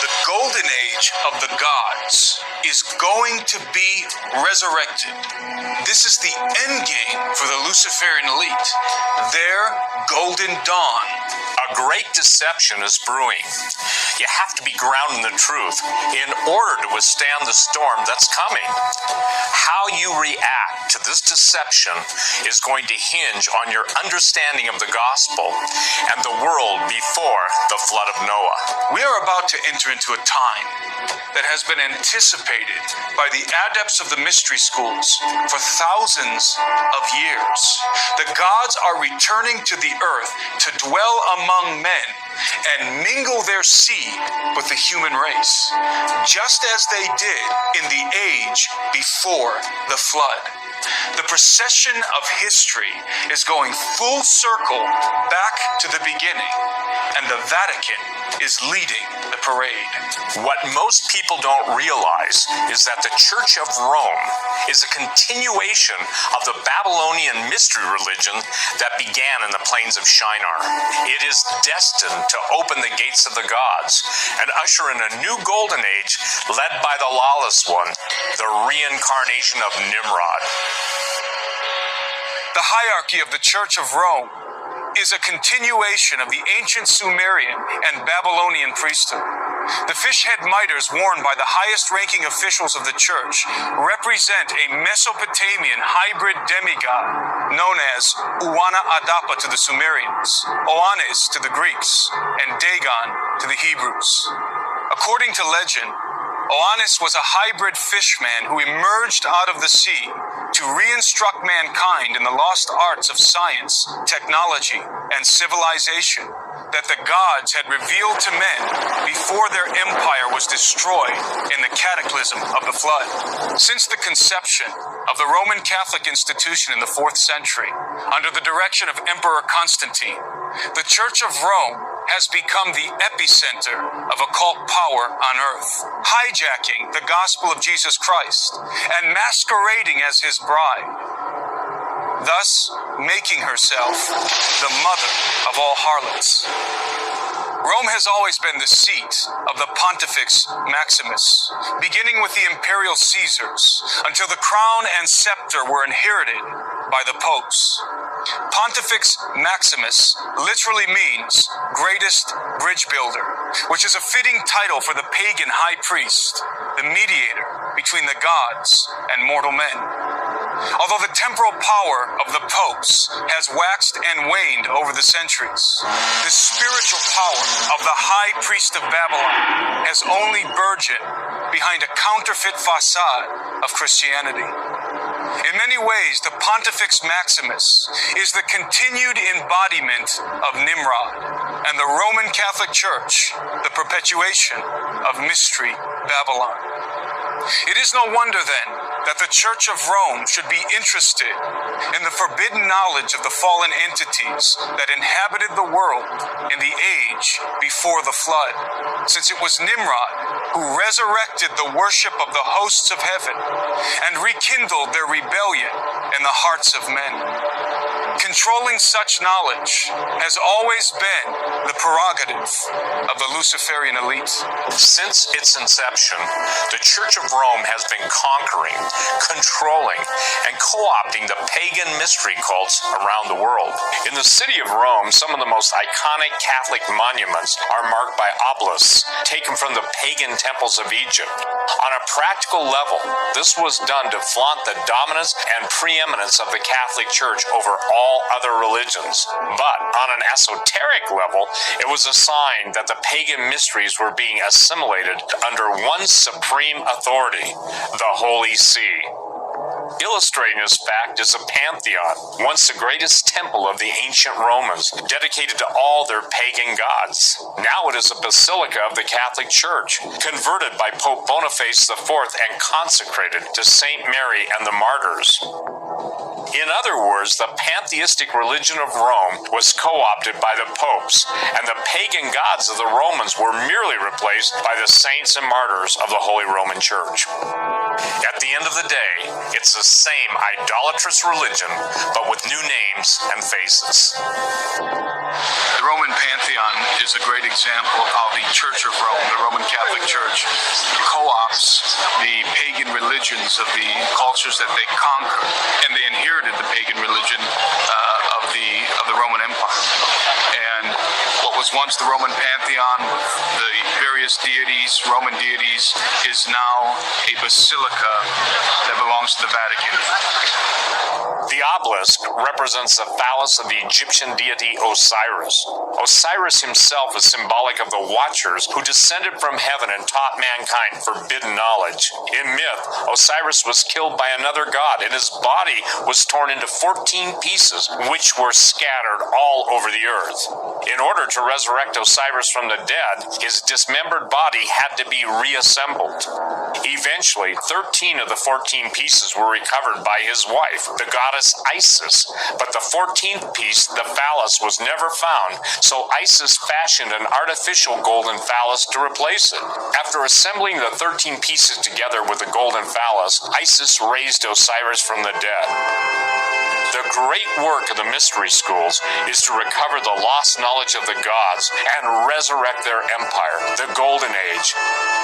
The golden age of the gods is going to be resurrected. This is the end game for the Luciferian elite, their golden dawn. A great deception is brewing. You have to be grounded in the truth in order to withstand the storm that's coming. How you react to this deception is going to hinge on your understanding of the gospel and the world before the flood of Noah. We are about to enter into a time that has been anticipated by the adepts of the mystery schools for thousands of years. The gods are returning to the earth to dwell among men and mingle their seed with the human race, just as they did in the age before the flood. The procession of history is going full circle back to the beginning, and the Vatican is leading the parade. What most people don't realize is that the Church of Rome is a continuation of the Babylonian mystery religion that began in the plains of Shinar. It is destined to open the gates of the gods and usher in a new golden age led by the lawless one, the reincarnation of Nimrod. The hierarchy of the Church of Rome is a continuation of the ancient Sumerian and Babylonian priesthood. The fish-head miters worn by the highest-ranking officials of the church represent a Mesopotamian hybrid demigod known as Uwana Adapa to the Sumerians, Oannes to the Greeks, and Dagon to the Hebrews. According to legend, Oannes was a hybrid fishman who emerged out of the sea to re-instruct mankind in the lost arts of science, technology, and civilization that the gods had revealed to men before their empire was destroyed in the cataclysm of the flood. Since the conception of the Roman Catholic institution in the 4th century, under the direction of Emperor Constantine, the Church of Rome has become the epicenter of occult power on earth, hijacking the gospel of Jesus Christ and masquerading as his bride, thus making herself the mother of all harlots. Rome has always been the seat of the Pontifex Maximus, beginning with the imperial Caesars, until the crown and scepter were inherited by the popes. Pontifex Maximus literally means greatest bridge builder, which is a fitting title for the pagan high priest, the mediator between the gods and mortal men. Although the temporal power of the popes has waxed and waned over the centuries, the spiritual power of the high priest of Babylon has only burgeoned behind a counterfeit facade of Christianity. In many ways, the Pontifex Maximus is the continued embodiment of Nimrod, and the Roman Catholic Church, the perpetuation of Mystery Babylon. It is no wonder, then, that the Church of Rome should be interested in the forbidden knowledge of the fallen entities that inhabited the world in the age before the flood, since it was Nimrod who resurrected the worship of the hosts of heaven and rekindled their rebellion in the hearts of men. Controlling such knowledge has always been the prerogative of the Luciferian elite. Since its inception, the Church of Rome has been conquering, controlling, and co-opting the pagan mystery cults around the world. In the city of Rome, some of the most iconic Catholic monuments are marked by obelisks taken from the pagan temples of Egypt. On a practical level, this was done to flaunt the dominance and preeminence of the Catholic Church over all other religions. But on an esoteric level, it was a sign that the pagan mysteries were being assimilated under one supreme authority, the Holy See. Illustrating this fact is a pantheon, once the greatest temple of the ancient Romans, dedicated to all their pagan gods. Now it is a basilica of the Catholic Church, converted by Pope Boniface IV and consecrated to Saint Mary and the Martyrs. In other words, the pantheistic religion of Rome was co-opted by the popes, and the pagan gods of the Romans were merely replaced by the saints and martyrs of the Holy Roman Church. At the end of the day, it's the same idolatrous religion, but with new names and faces. The Roman pantheon is a great example of how the Church of Rome, the Roman Catholic Church, co-opts the pagan religions of the cultures that they conquer, and they inherited the pagan religion of the Roman Empire. And what was once the Roman pantheon, the various deities, Roman deities, is now a basilica that belongs to the Vatican. The obelisk represents the phallus of the Egyptian deity Osiris. Osiris himself is symbolic of the Watchers who descended from heaven and taught mankind forbidden knowledge. In myth, Osiris was killed by another god, and his body was torn into 14 pieces, which were scattered all over the earth. In order to resurrect Osiris from the dead, his dismembered body had to be reassembled. Eventually, 13 of the 14 pieces were recovered by his wife, the goddess Isis, but the 14th piece, the phallus, was never found, so Isis fashioned an artificial golden phallus to replace it. After assembling the 13 pieces together with the golden phallus, Isis raised Osiris from the dead. The great work of the mystery schools is to recover the lost knowledge of the gods and resurrect their empire, the Golden Age.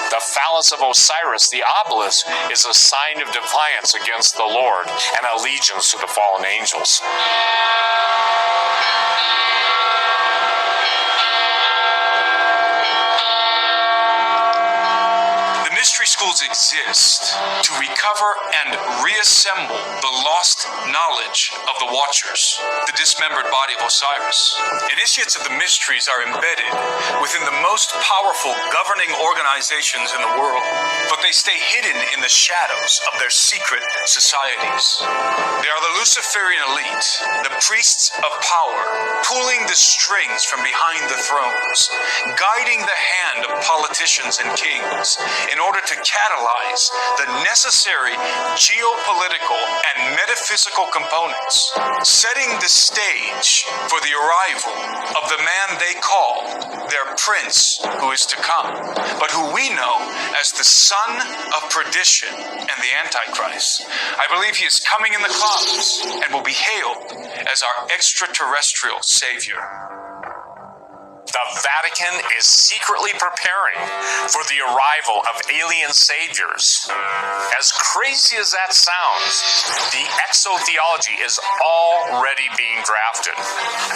The phallus of Osiris, the obelisk, is a sign of defiance against the Lord and allegiance to the fallen angels. Mystery schools exist to recover and reassemble the lost knowledge of the Watchers, the dismembered body of Osiris. Initiates of the mysteries are embedded within the most powerful governing organizations in the world, but they stay hidden in the shadows of their secret societies. They are the Luciferian elite, the priests of power, pulling the strings from behind the thrones, guiding the hand of politicians and kings in order to catalyze the necessary geopolitical and metaphysical components, setting the stage for the arrival of the man they call their prince who is to come, but who we know as the son of perdition and the Antichrist. I believe he is coming in the clouds and will be hailed as our extraterrestrial savior. The Vatican is secretly preparing for the arrival of alien saviors. As crazy as that sounds, the exotheology is already being drafted.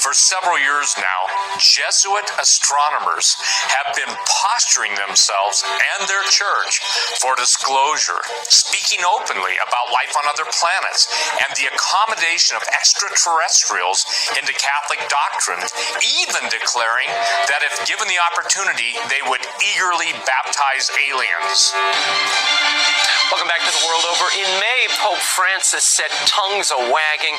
For several years now, Jesuit astronomers have been posturing themselves and their church for disclosure, speaking openly about life on other planets and the accommodation of extraterrestrials into Catholic doctrine, even declaring that if given the opportunity, they would eagerly baptize aliens. Welcome back to the world over. In May, Pope Francis set tongues a-wagging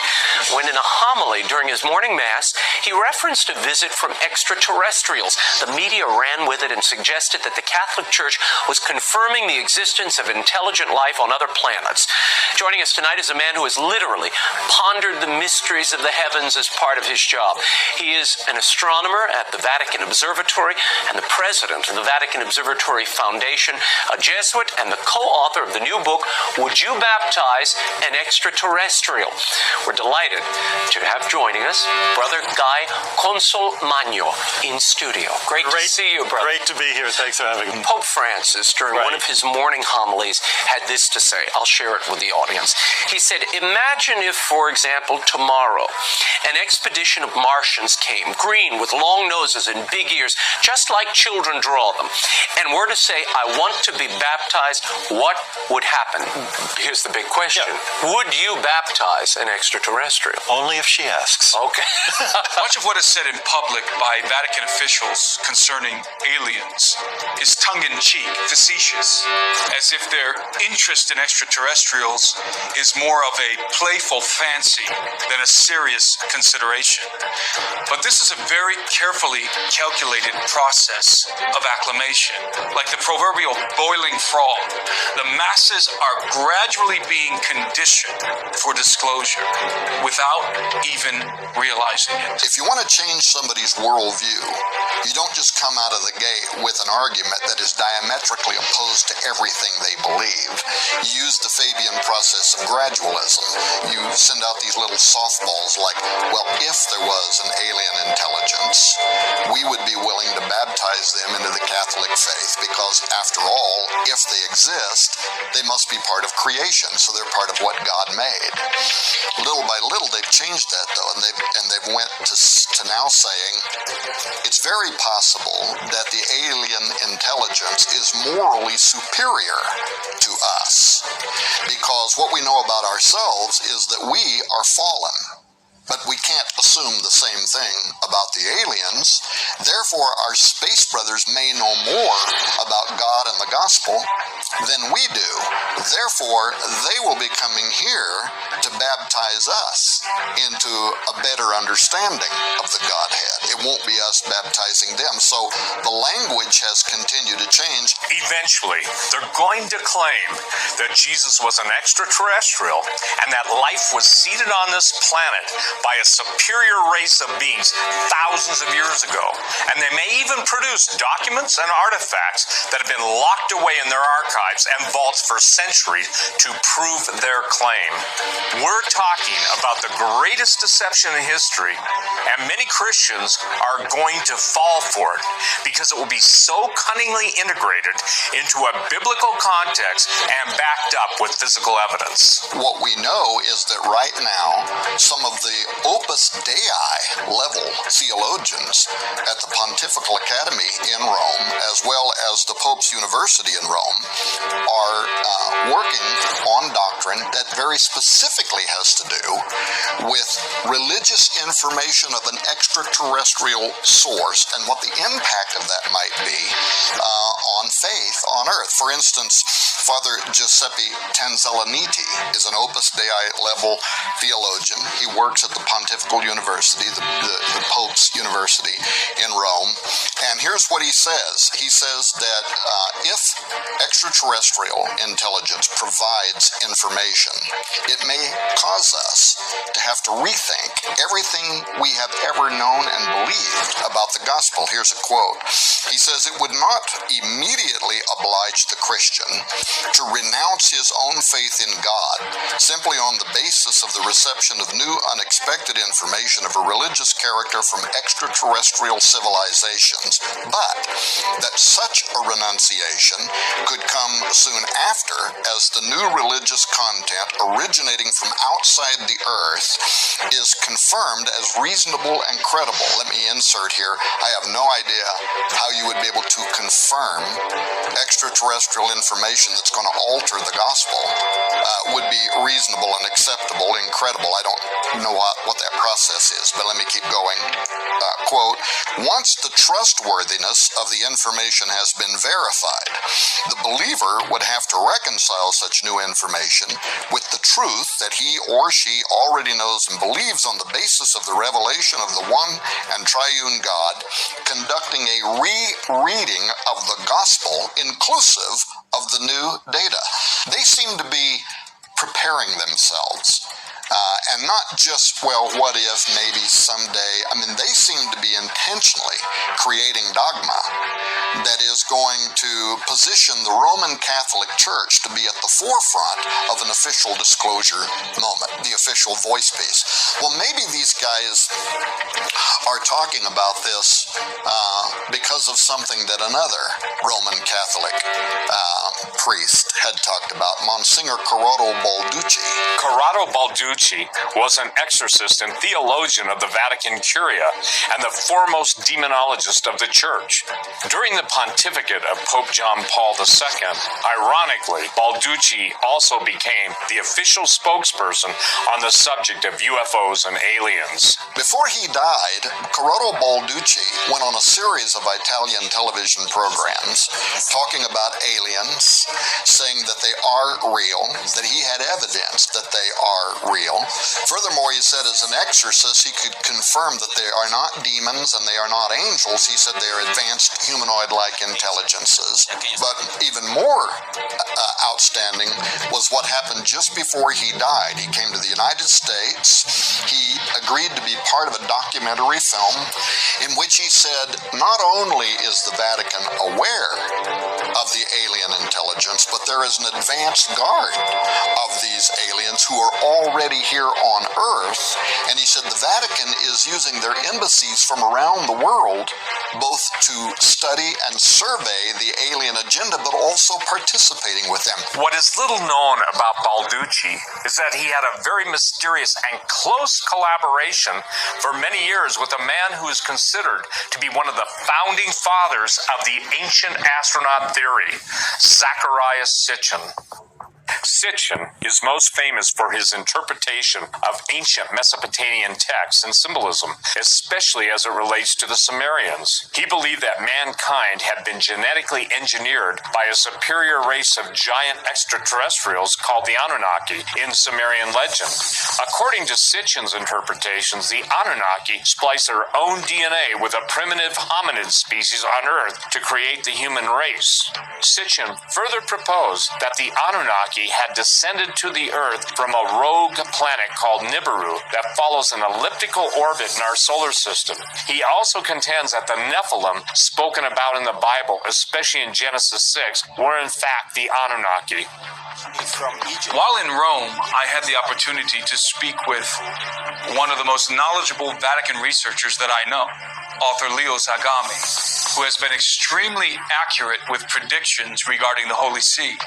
when in a homily during his morning mass, he referenced a visit from extraterrestrials. The media ran with it and suggested that the Catholic Church was confirming the existence of intelligent life on other planets. Joining us tonight is a man who has literally pondered the mysteries of the heavens as part of his job. He is an astronomer at the Vatican Observatory and the president of the Vatican Observatory Foundation, a Jesuit, and the co-author of the new book, Would You Baptize an Extraterrestrial? We're delighted to have joining us Brother Guy Consolmagno in studio. Great to see you, brother. Great to be here. Thanks for having me. Pope Francis, during one of his morning homilies, had this to say. I'll share it with the audience. He said, imagine if, for example, tomorrow, an expedition of Martians came, green with long noses and big ears, just like children draw them, and were to say, I want to be baptized, what would happen? Here's the big question. Yeah. Would you baptize an extraterrestrial? Only if she asks. Okay. Much of what is said in public by Vatican officials concerning aliens is tongue-in-cheek, facetious, as if their interest in extraterrestrials is more of a playful fancy than a serious consideration. But this is a very carefully calculated process of acclimation. Like the proverbial boiling frog, the masses are gradually being conditioned for disclosure without even realizing it. If you want to change somebody's worldview, you don't just come out of the gate with an argument that is diametrically opposed to everything they believe. You use the Fabian process of gradualism. You send out these little softballs like, well, if there was an alien intelligence, we would be willing to baptize them into the Catholic faith because, after all, if they exist, they must be part of creation, so they're part of what God made. Little by little, they've changed that, though, and they've went to now saying it's very possible that the alien intelligence is morally superior to us, because what we know about ourselves is that we are fallen. But we can't assume the same thing about the aliens. Therefore, our space brothers may know more about God and the gospel than we do. Therefore, they will be coming here to baptize us into a better understanding of the Godhead. It won't be us baptizing them. So the language has continued to change. Eventually, they're going to claim that Jesus was an extraterrestrial and that life was seated on this planet by a superior race of beings thousands of years ago. And they may even produce documents and artifacts that have been locked away in their archives and vaults for centuries to prove their claim. We're talking about the greatest deception in history, and many Christians are going to fall for it because it will be so cunningly integrated into a biblical context and backed up with physical evidence. What we know is that right now, some of the Opus Dei level theologians at the Pontifical Academy in Rome, as well as the Pope's University in Rome, are working on doctrine that very specifically has to do with religious information of an extraterrestrial source and what the impact of that might be on faith on Earth. For instance, Father Giuseppe Tanzaloniti is an Opus Dei level theologian. He works at the Pontifical University, the Pope's University in Rome. And here's what he says. He says that if extraterrestrial intelligence provides information, it may cause us to have to rethink everything we have ever known and believed about the gospel. Here's a quote. He says, it would not immediately oblige the Christian to renounce his own faith in God simply on the basis of the reception of new unexpected information of a religious character from extraterrestrial civilizations, but that such a renunciation could come soon after as the new religious content originating from outside the earth is confirmed as reasonable and credible. Let me insert here. I have no idea how you would be able to confirm extraterrestrial information that's going to alter the gospel would be reasonable and acceptable, incredible. I don't know what that process is, but let me keep going. Quote, once the trustworthiness of the information has been verified, the believer would have to reconcile such new information with the truth that he or she already knows and believes on the basis of the revelation of the one and triune God, conducting a rereading of the gospel inclusive of the new data. They seem to be preparing themselves. And not just, well, what if, maybe someday. I mean, they seem to be intentionally creating dogma that is going to position the Roman Catholic Church to be at the forefront of an official disclosure moment, the official voice piece. Well, maybe these guys are talking about this because of something that another Roman Catholic priest had talked about, Monsignor Corrado Balducci. Corrado Balducci was an exorcist and theologian of the Vatican Curia and the foremost demonologist of the Church. During the pontificate of Pope John Paul II, ironically, Balducci also became the official spokesperson on the subject of UFOs and aliens. Before he died, Corrado Balducci went on a series of Italian television programs talking about aliens, saying that they are real, that he had evidence that they are real. Furthermore, he said as an exorcist, he could confirm that they are not demons and they are not angels. He said they are advanced humanoid-like intelligences. But even more outstanding was what happened just before he died. He came to the United States. He agreed to be part of a documentary film in which he said not only only is the Vatican aware of the alien intelligence, but there is an advanced guard of these aliens who are already here on Earth. And he said the Vatican is using their embassies from around the world both to study and survey the alien agenda, but also participating with them. What is little known about Balducci is that he had a very mysterious and close collaboration for many years with a man who is considered to be one of the founding fathers of the ancient astronaut theory, Zecharia Sitchin. Sitchin is most famous for his interpretation of ancient Mesopotamian texts and symbolism, especially as it relates to the Sumerians. He believed that mankind had been genetically engineered by a superior race of giant extraterrestrials called the Anunnaki in Sumerian legend. According to Sitchin's interpretations, the Anunnaki spliced their own DNA with a primitive hominid species on Earth to create the human race. Sitchin further proposed that the Anunnaki had descended to the Earth from a rogue planet called Nibiru that follows an elliptical orbit in our solar system. He also contends that the Nephilim spoken about in the Bible, especially in Genesis 6, were in fact the Anunnaki. While in Rome, I had the opportunity to speak with one of the most knowledgeable Vatican researchers that I know, author Leo Zagami, who has been extremely accurate with predictions regarding the Holy See.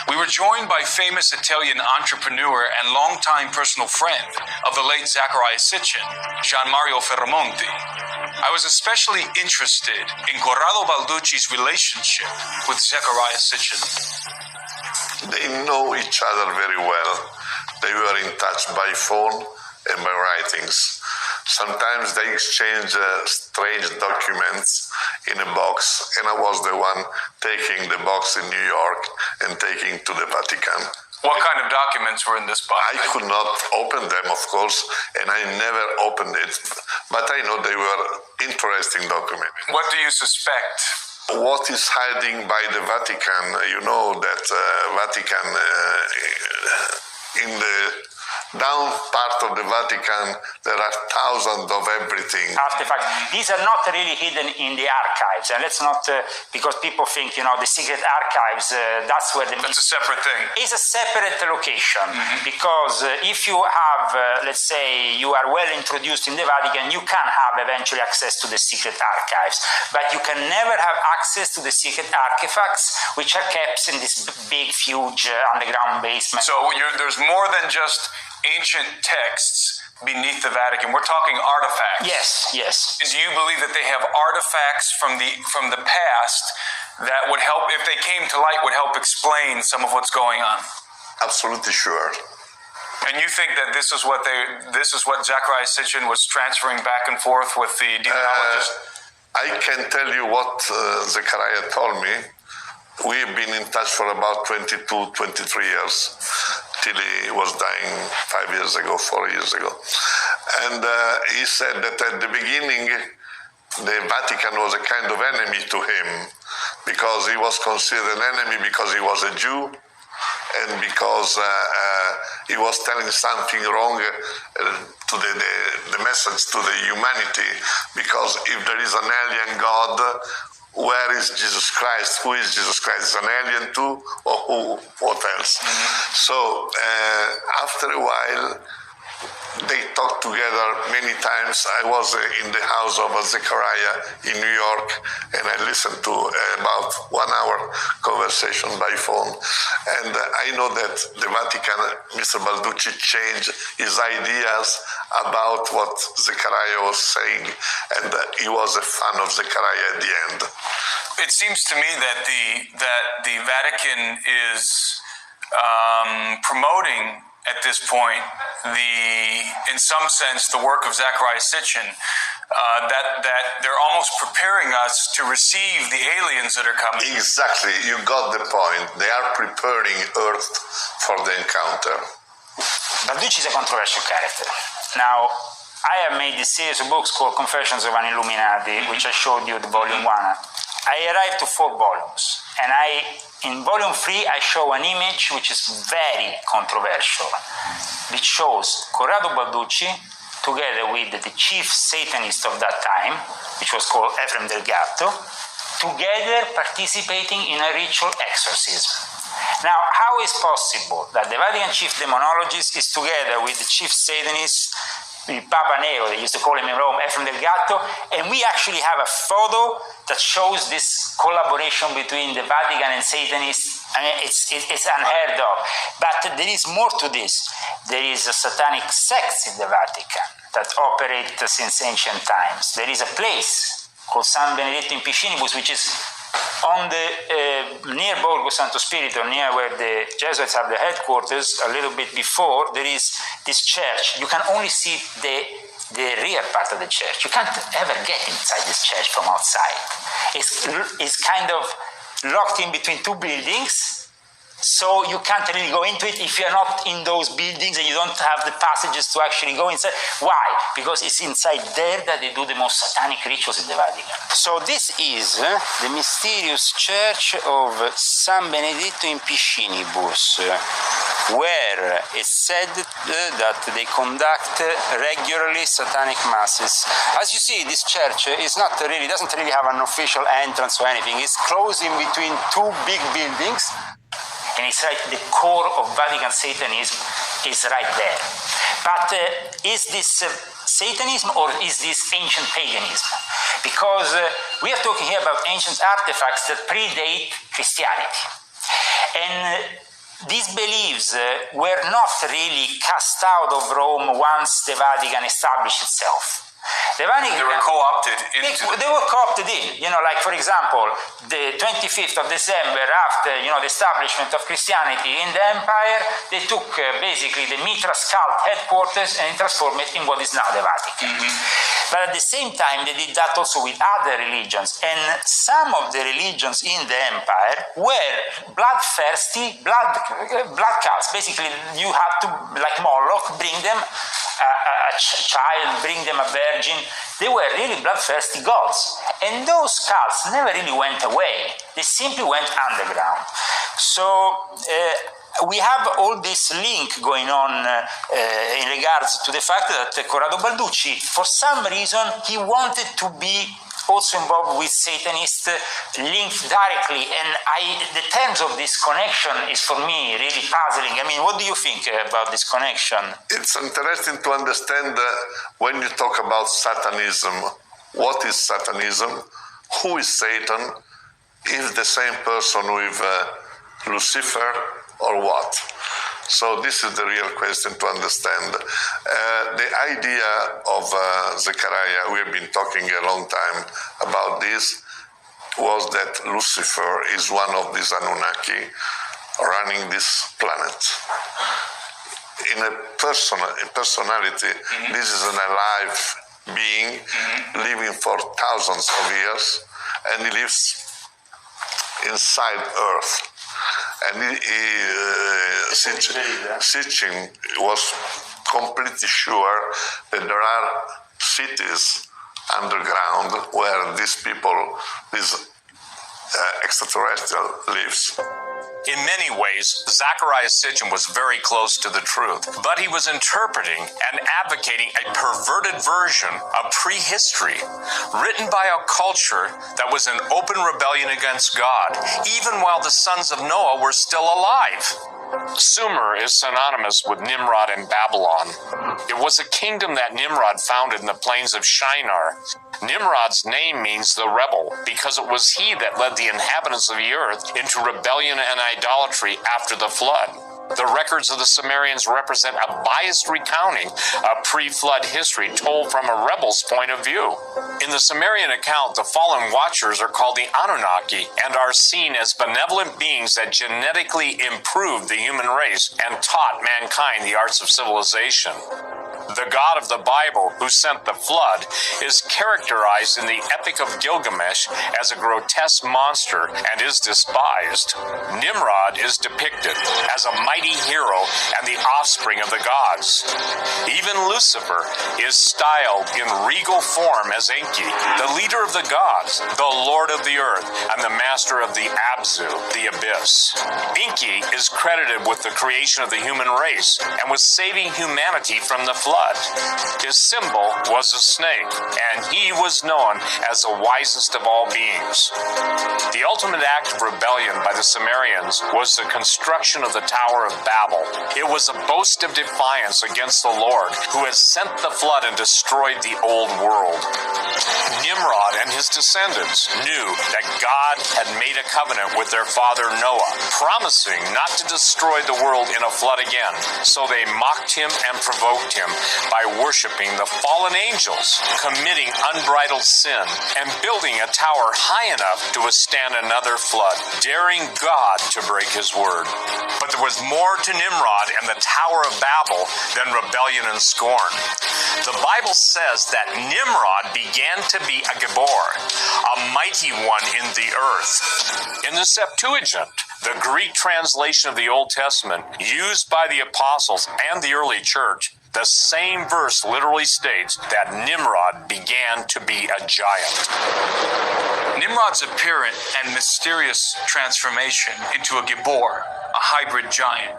We were joined by famous Italian entrepreneur and longtime personal friend of the late Zecharia Sitchin, Gian Mario Ferramonti. I was especially interested in Corrado Balducci's relationship with Zecharia Sitchin. They know each other very well. They were in touch by phone and by writings. Sometimes they exchange strange documents in a box, and I was the one taking the box in New York and taking to the Vatican. What kind of documents were in this box? I could not open them, of course, and I never opened it, but I know they were interesting documents. What do you suspect? What is hiding by the Vatican? You know that Vatican, in the down part of the Vatican, there are thousands of everything. Artifacts. These are not really hidden in the archives, and let's not, because people think, the secret archives, that's where That's a separate thing. It's a separate location, because if you have, let's say, you are well introduced in the Vatican, you can have eventually access to the secret archives, but you can never have access to the secret artifacts, which are kept in this big, huge underground basement. So there's more than just ancient texts beneath the Vatican. We're talking artifacts. Yes. And do you believe that they have artifacts from the past that would help, if they came to light, would help explain some of what's going on? Absolutely sure. And you think that this is what Zecharia Sitchin was transferring back and forth with the demonologists? I can tell you what Zecharia told me. We've been in touch for about 22, 23 years, till he was dying 4 years ago. And he said that at the beginning, the Vatican was a kind of enemy to him, because he was considered an enemy because he was a Jew, and because he was telling something wrong to the message to the humanity, because if there is an alien God, where is Jesus Christ? Who is Jesus Christ? Is an alien too, or who? What else? So after a while, they talked together many times. I was in the house of Zecharia in New York, and I listened to about 1 hour conversation by phone. And I know that the Vatican, Mr. Balducci, changed his ideas about what Zecharia was saying, and he was a fan of Zecharia at the end. It seems to me that the Vatican is promoting at this point in some sense, the work of Zecharia Sitchin, that they're almost preparing us to receive the aliens that are coming. Exactly, you got the point. They are preparing Earth for the encounter. Balducci is a controversial character. Now, I have made this series of books called Confessions of an Illuminati, which I showed you the volume 1. I arrived to 4 volumes, and in volume 3 I show an image which is very controversial, which shows Corrado Balducci together with the chief Satanist of that time, which was called Ephraim del Gatto, together participating in a ritual exorcism. Now, how is possible that the Vatican chief demonologist is together with the chief Satanist, Papa Nero, they used to call him in Rome, Ephraim del Gatto, and we actually have a photo that shows this collaboration between the Vatican and Satanists? I mean, it's unheard of. But there is more to this. There is a satanic sects in the Vatican that operate since ancient times. There is a place called San Benedetto in Piscinibus, which is on the near Borgo Santo Spirito, near where the Jesuits have their headquarters, a little bit before, there is this church. You can only see the rear part of the church. You can't ever get inside this church from outside. It's kind of locked in between two buildings, so you can't really go into it if you're not in those buildings and you don't have the passages to actually go inside. Why? Because it's inside there that they do the most satanic rituals in the Vatican. So this is the mysterious church of San Benedetto in Piscinibus, where it's said that they conduct regularly satanic masses. As you see, this church doesn't really have an official entrance or anything. It's closed in between two big buildings. And it's right, the core of Vatican Satanism is right there. But is this Satanism or is this ancient paganism? Because we are talking here about ancient artifacts that predate Christianity. And these beliefs were not really cast out of Rome once the Vatican established itself. They were co-opted into... They were co-opted in. Like, for example, the 25th of December, after, the establishment of Christianity in the empire, they took basically the Mithras cult headquarters and transformed it in what is now the Vatican. Mm-hmm. But at the same time, they did that also with other religions. And some of the religions in the empire were bloodthirsty, blood cults. Basically, you had to, like Moloch, bring them a child, bring them a virgin. They were really bloodthirsty gods. And those cults never really went away. They simply went underground. So we have all this link going on in regards to the fact that Corrado Balducci, for some reason, he wanted to be also involved with Satanists linked directly, and the terms of this connection is for me really puzzling. I mean, what do you think about this connection? It's interesting to understand when you talk about Satanism, what is Satanism, who is Satan, is the same person with Lucifer or what? So this is the real question to understand. The idea of Zechariah, we have been talking a long time about this, was that Lucifer is one of these Anunnaki running this planet. In a personality, mm-hmm. This is an alive being, mm-hmm. living for thousands of years, and he lives inside Earth. And Sitchin was completely sure that there are cities underground where these people, these extraterrestrial lives. In many ways, Zecharia Sitchin was very close to the truth, but he was interpreting and advocating a perverted version of prehistory, written by a culture that was in open rebellion against God, even while the sons of Noah were still alive. Sumer is synonymous with Nimrod and Babylon. It was a kingdom that Nimrod founded in the plains of Shinar. Nimrod's name means the rebel, because it was he that led the inhabitants of the earth into rebellion and idolatry after the flood. The records of the Sumerians represent a biased recounting of pre-flood history told from a rebel's point of view. In the Sumerian account, the fallen watchers are called the Anunnaki and are seen as benevolent beings that genetically improved the human race and taught mankind the arts of civilization. The God of the Bible, who sent the flood, is characterized in the Epic of Gilgamesh as a grotesque monster and is despised. Nimrod is depicted as a mighty hero and the offspring of the gods. Even Lucifer is styled in regal form as Enki, the leader of the gods, the lord of the earth, and the master of the Abzu, the abyss. Enki is credited with the creation of the human race and with saving humanity from the flood. flood. His symbol was a snake, and he was known as the wisest of all beings. The ultimate act of rebellion by the Sumerians was the construction of the Tower of Babel. It was a boast of defiance against the Lord, who had sent the flood and destroyed the old world. Nimrod and his descendants knew that God had made a covenant with their father Noah, promising not to destroy the world in a flood again. So they mocked him and provoked him by worshiping the fallen angels, committing unbridled sin, and building a tower high enough to withstand another flood, daring God to break his word. But there was more to Nimrod and the Tower of Babel than rebellion and scorn. The Bible says that Nimrod began to be a Gibor, a mighty one in the earth. In the Septuagint, the Greek translation of the Old Testament, used by the apostles and the early church, the same verse literally states that Nimrod began to be a giant. Nimrod's apparent and mysterious transformation into a Gibor, a hybrid giant,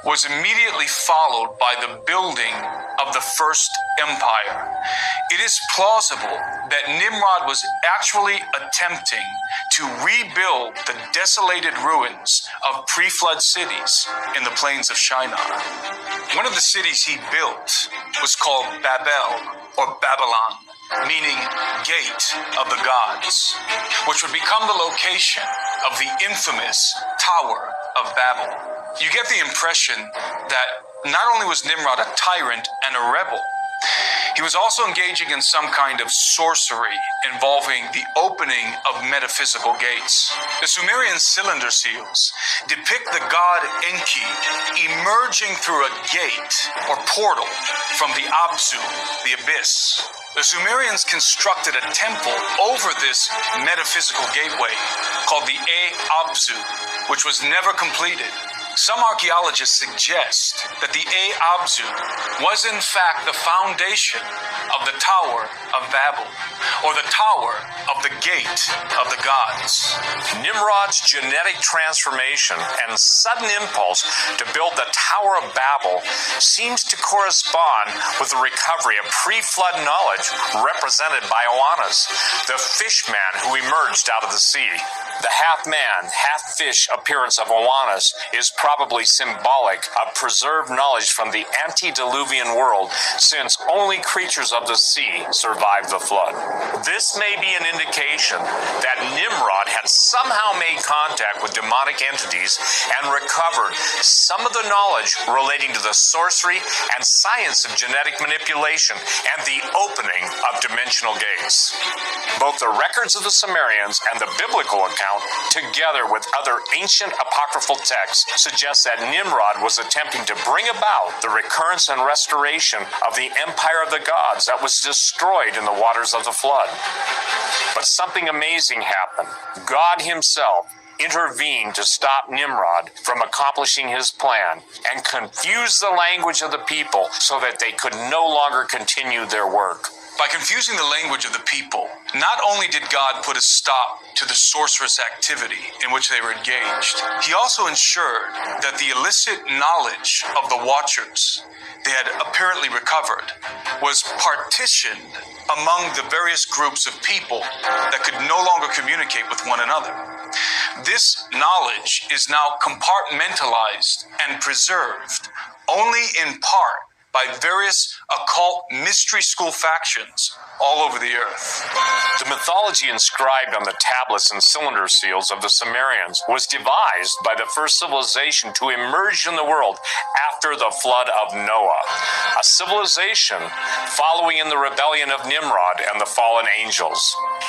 was immediately followed by the building of the first empire. It is plausible that Nimrod was actually attempting to rebuild the desolated ruins of pre-flood cities in the plains of Shinar. One of the cities he built was called Babel, or Babylon, meaning Gate of the Gods, which would become the location of the infamous Tower of Babel. You get the impression that not only was Nimrod a tyrant and a rebel, he was also engaging in some kind of sorcery involving the opening of metaphysical gates. The Sumerian cylinder seals depict the god Enki emerging through a gate or portal from the Abzu, the abyss. The Sumerians constructed a temple over this metaphysical gateway called the Abzu, which was never completed. Some archaeologists suggest that the Abzu was in fact the foundation of the Tower of Babel, or the Tower of the Gate of the Gods. Nimrod's genetic transformation and sudden impulse to build the Tower of Babel seems to correspond with the recovery of pre-flood knowledge represented by Oannes, the fish man who emerged out of the sea. The half-man, half-fish appearance of Oannes is probably symbolic of preserved knowledge from the antediluvian world, since only creatures of the sea survived the flood. This may be an indication that Nimrod had somehow made contact with demonic entities and recovered some of the knowledge relating to the sorcery and science of genetic manipulation and the opening of dimensional gates. Both the records of the Sumerians and the biblical account, together with other ancient apocryphal texts, suggest that Nimrod was attempting to bring about the recurrence and restoration of the empire of the gods that was destroyed in the waters of the flood. But something amazing happened. God himself intervened to stop Nimrod from accomplishing his plan and confuse the language of the people so that they could no longer continue their work. By confusing the language of the people, not only did God put a stop to the sorcerous activity in which they were engaged, he also ensured that the illicit knowledge of the Watchers they had apparently recovered was partitioned among the various groups of people that could no longer communicate with one another. This knowledge is now compartmentalized and preserved only in part by various occult mystery school factions all over the earth. The mythology inscribed on the tablets and cylinder seals of the Sumerians was devised by the first civilization to emerge in the world after the flood of Noah, a civilization following in the rebellion of Nimrod and the fallen angels.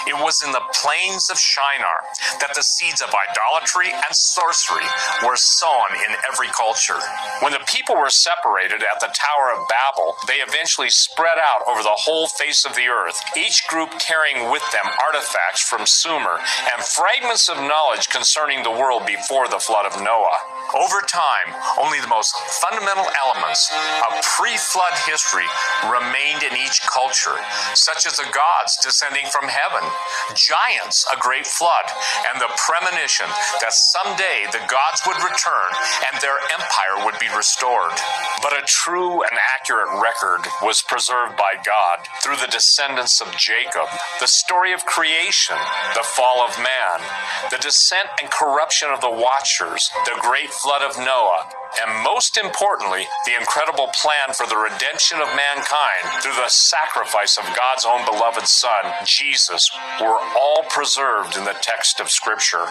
It was in the plains of Shinar that the seeds of idolatry and sorcery were sown in every culture. When the people were separated at the Tower of Babel, they eventually spread out over the whole face of the earth, each group carrying with them artifacts from Sumer and fragments of knowledge concerning the world before the flood of Noah. Over time, only the most fundamental elements of pre-flood history remained in each culture, such as the gods descending from heaven, giants, a great flood, and the premonition that someday the gods would return and their empire would be restored. But a true and accurate record was preserved by God through the descendants of Jacob, the story of creation, the fall of man, the descent and corruption of the watchers, the great flood of Noah, and most importantly, the incredible plan for the redemption of mankind through the sacrifice of God's own beloved Son, Jesus, were all preserved in the text of Scripture.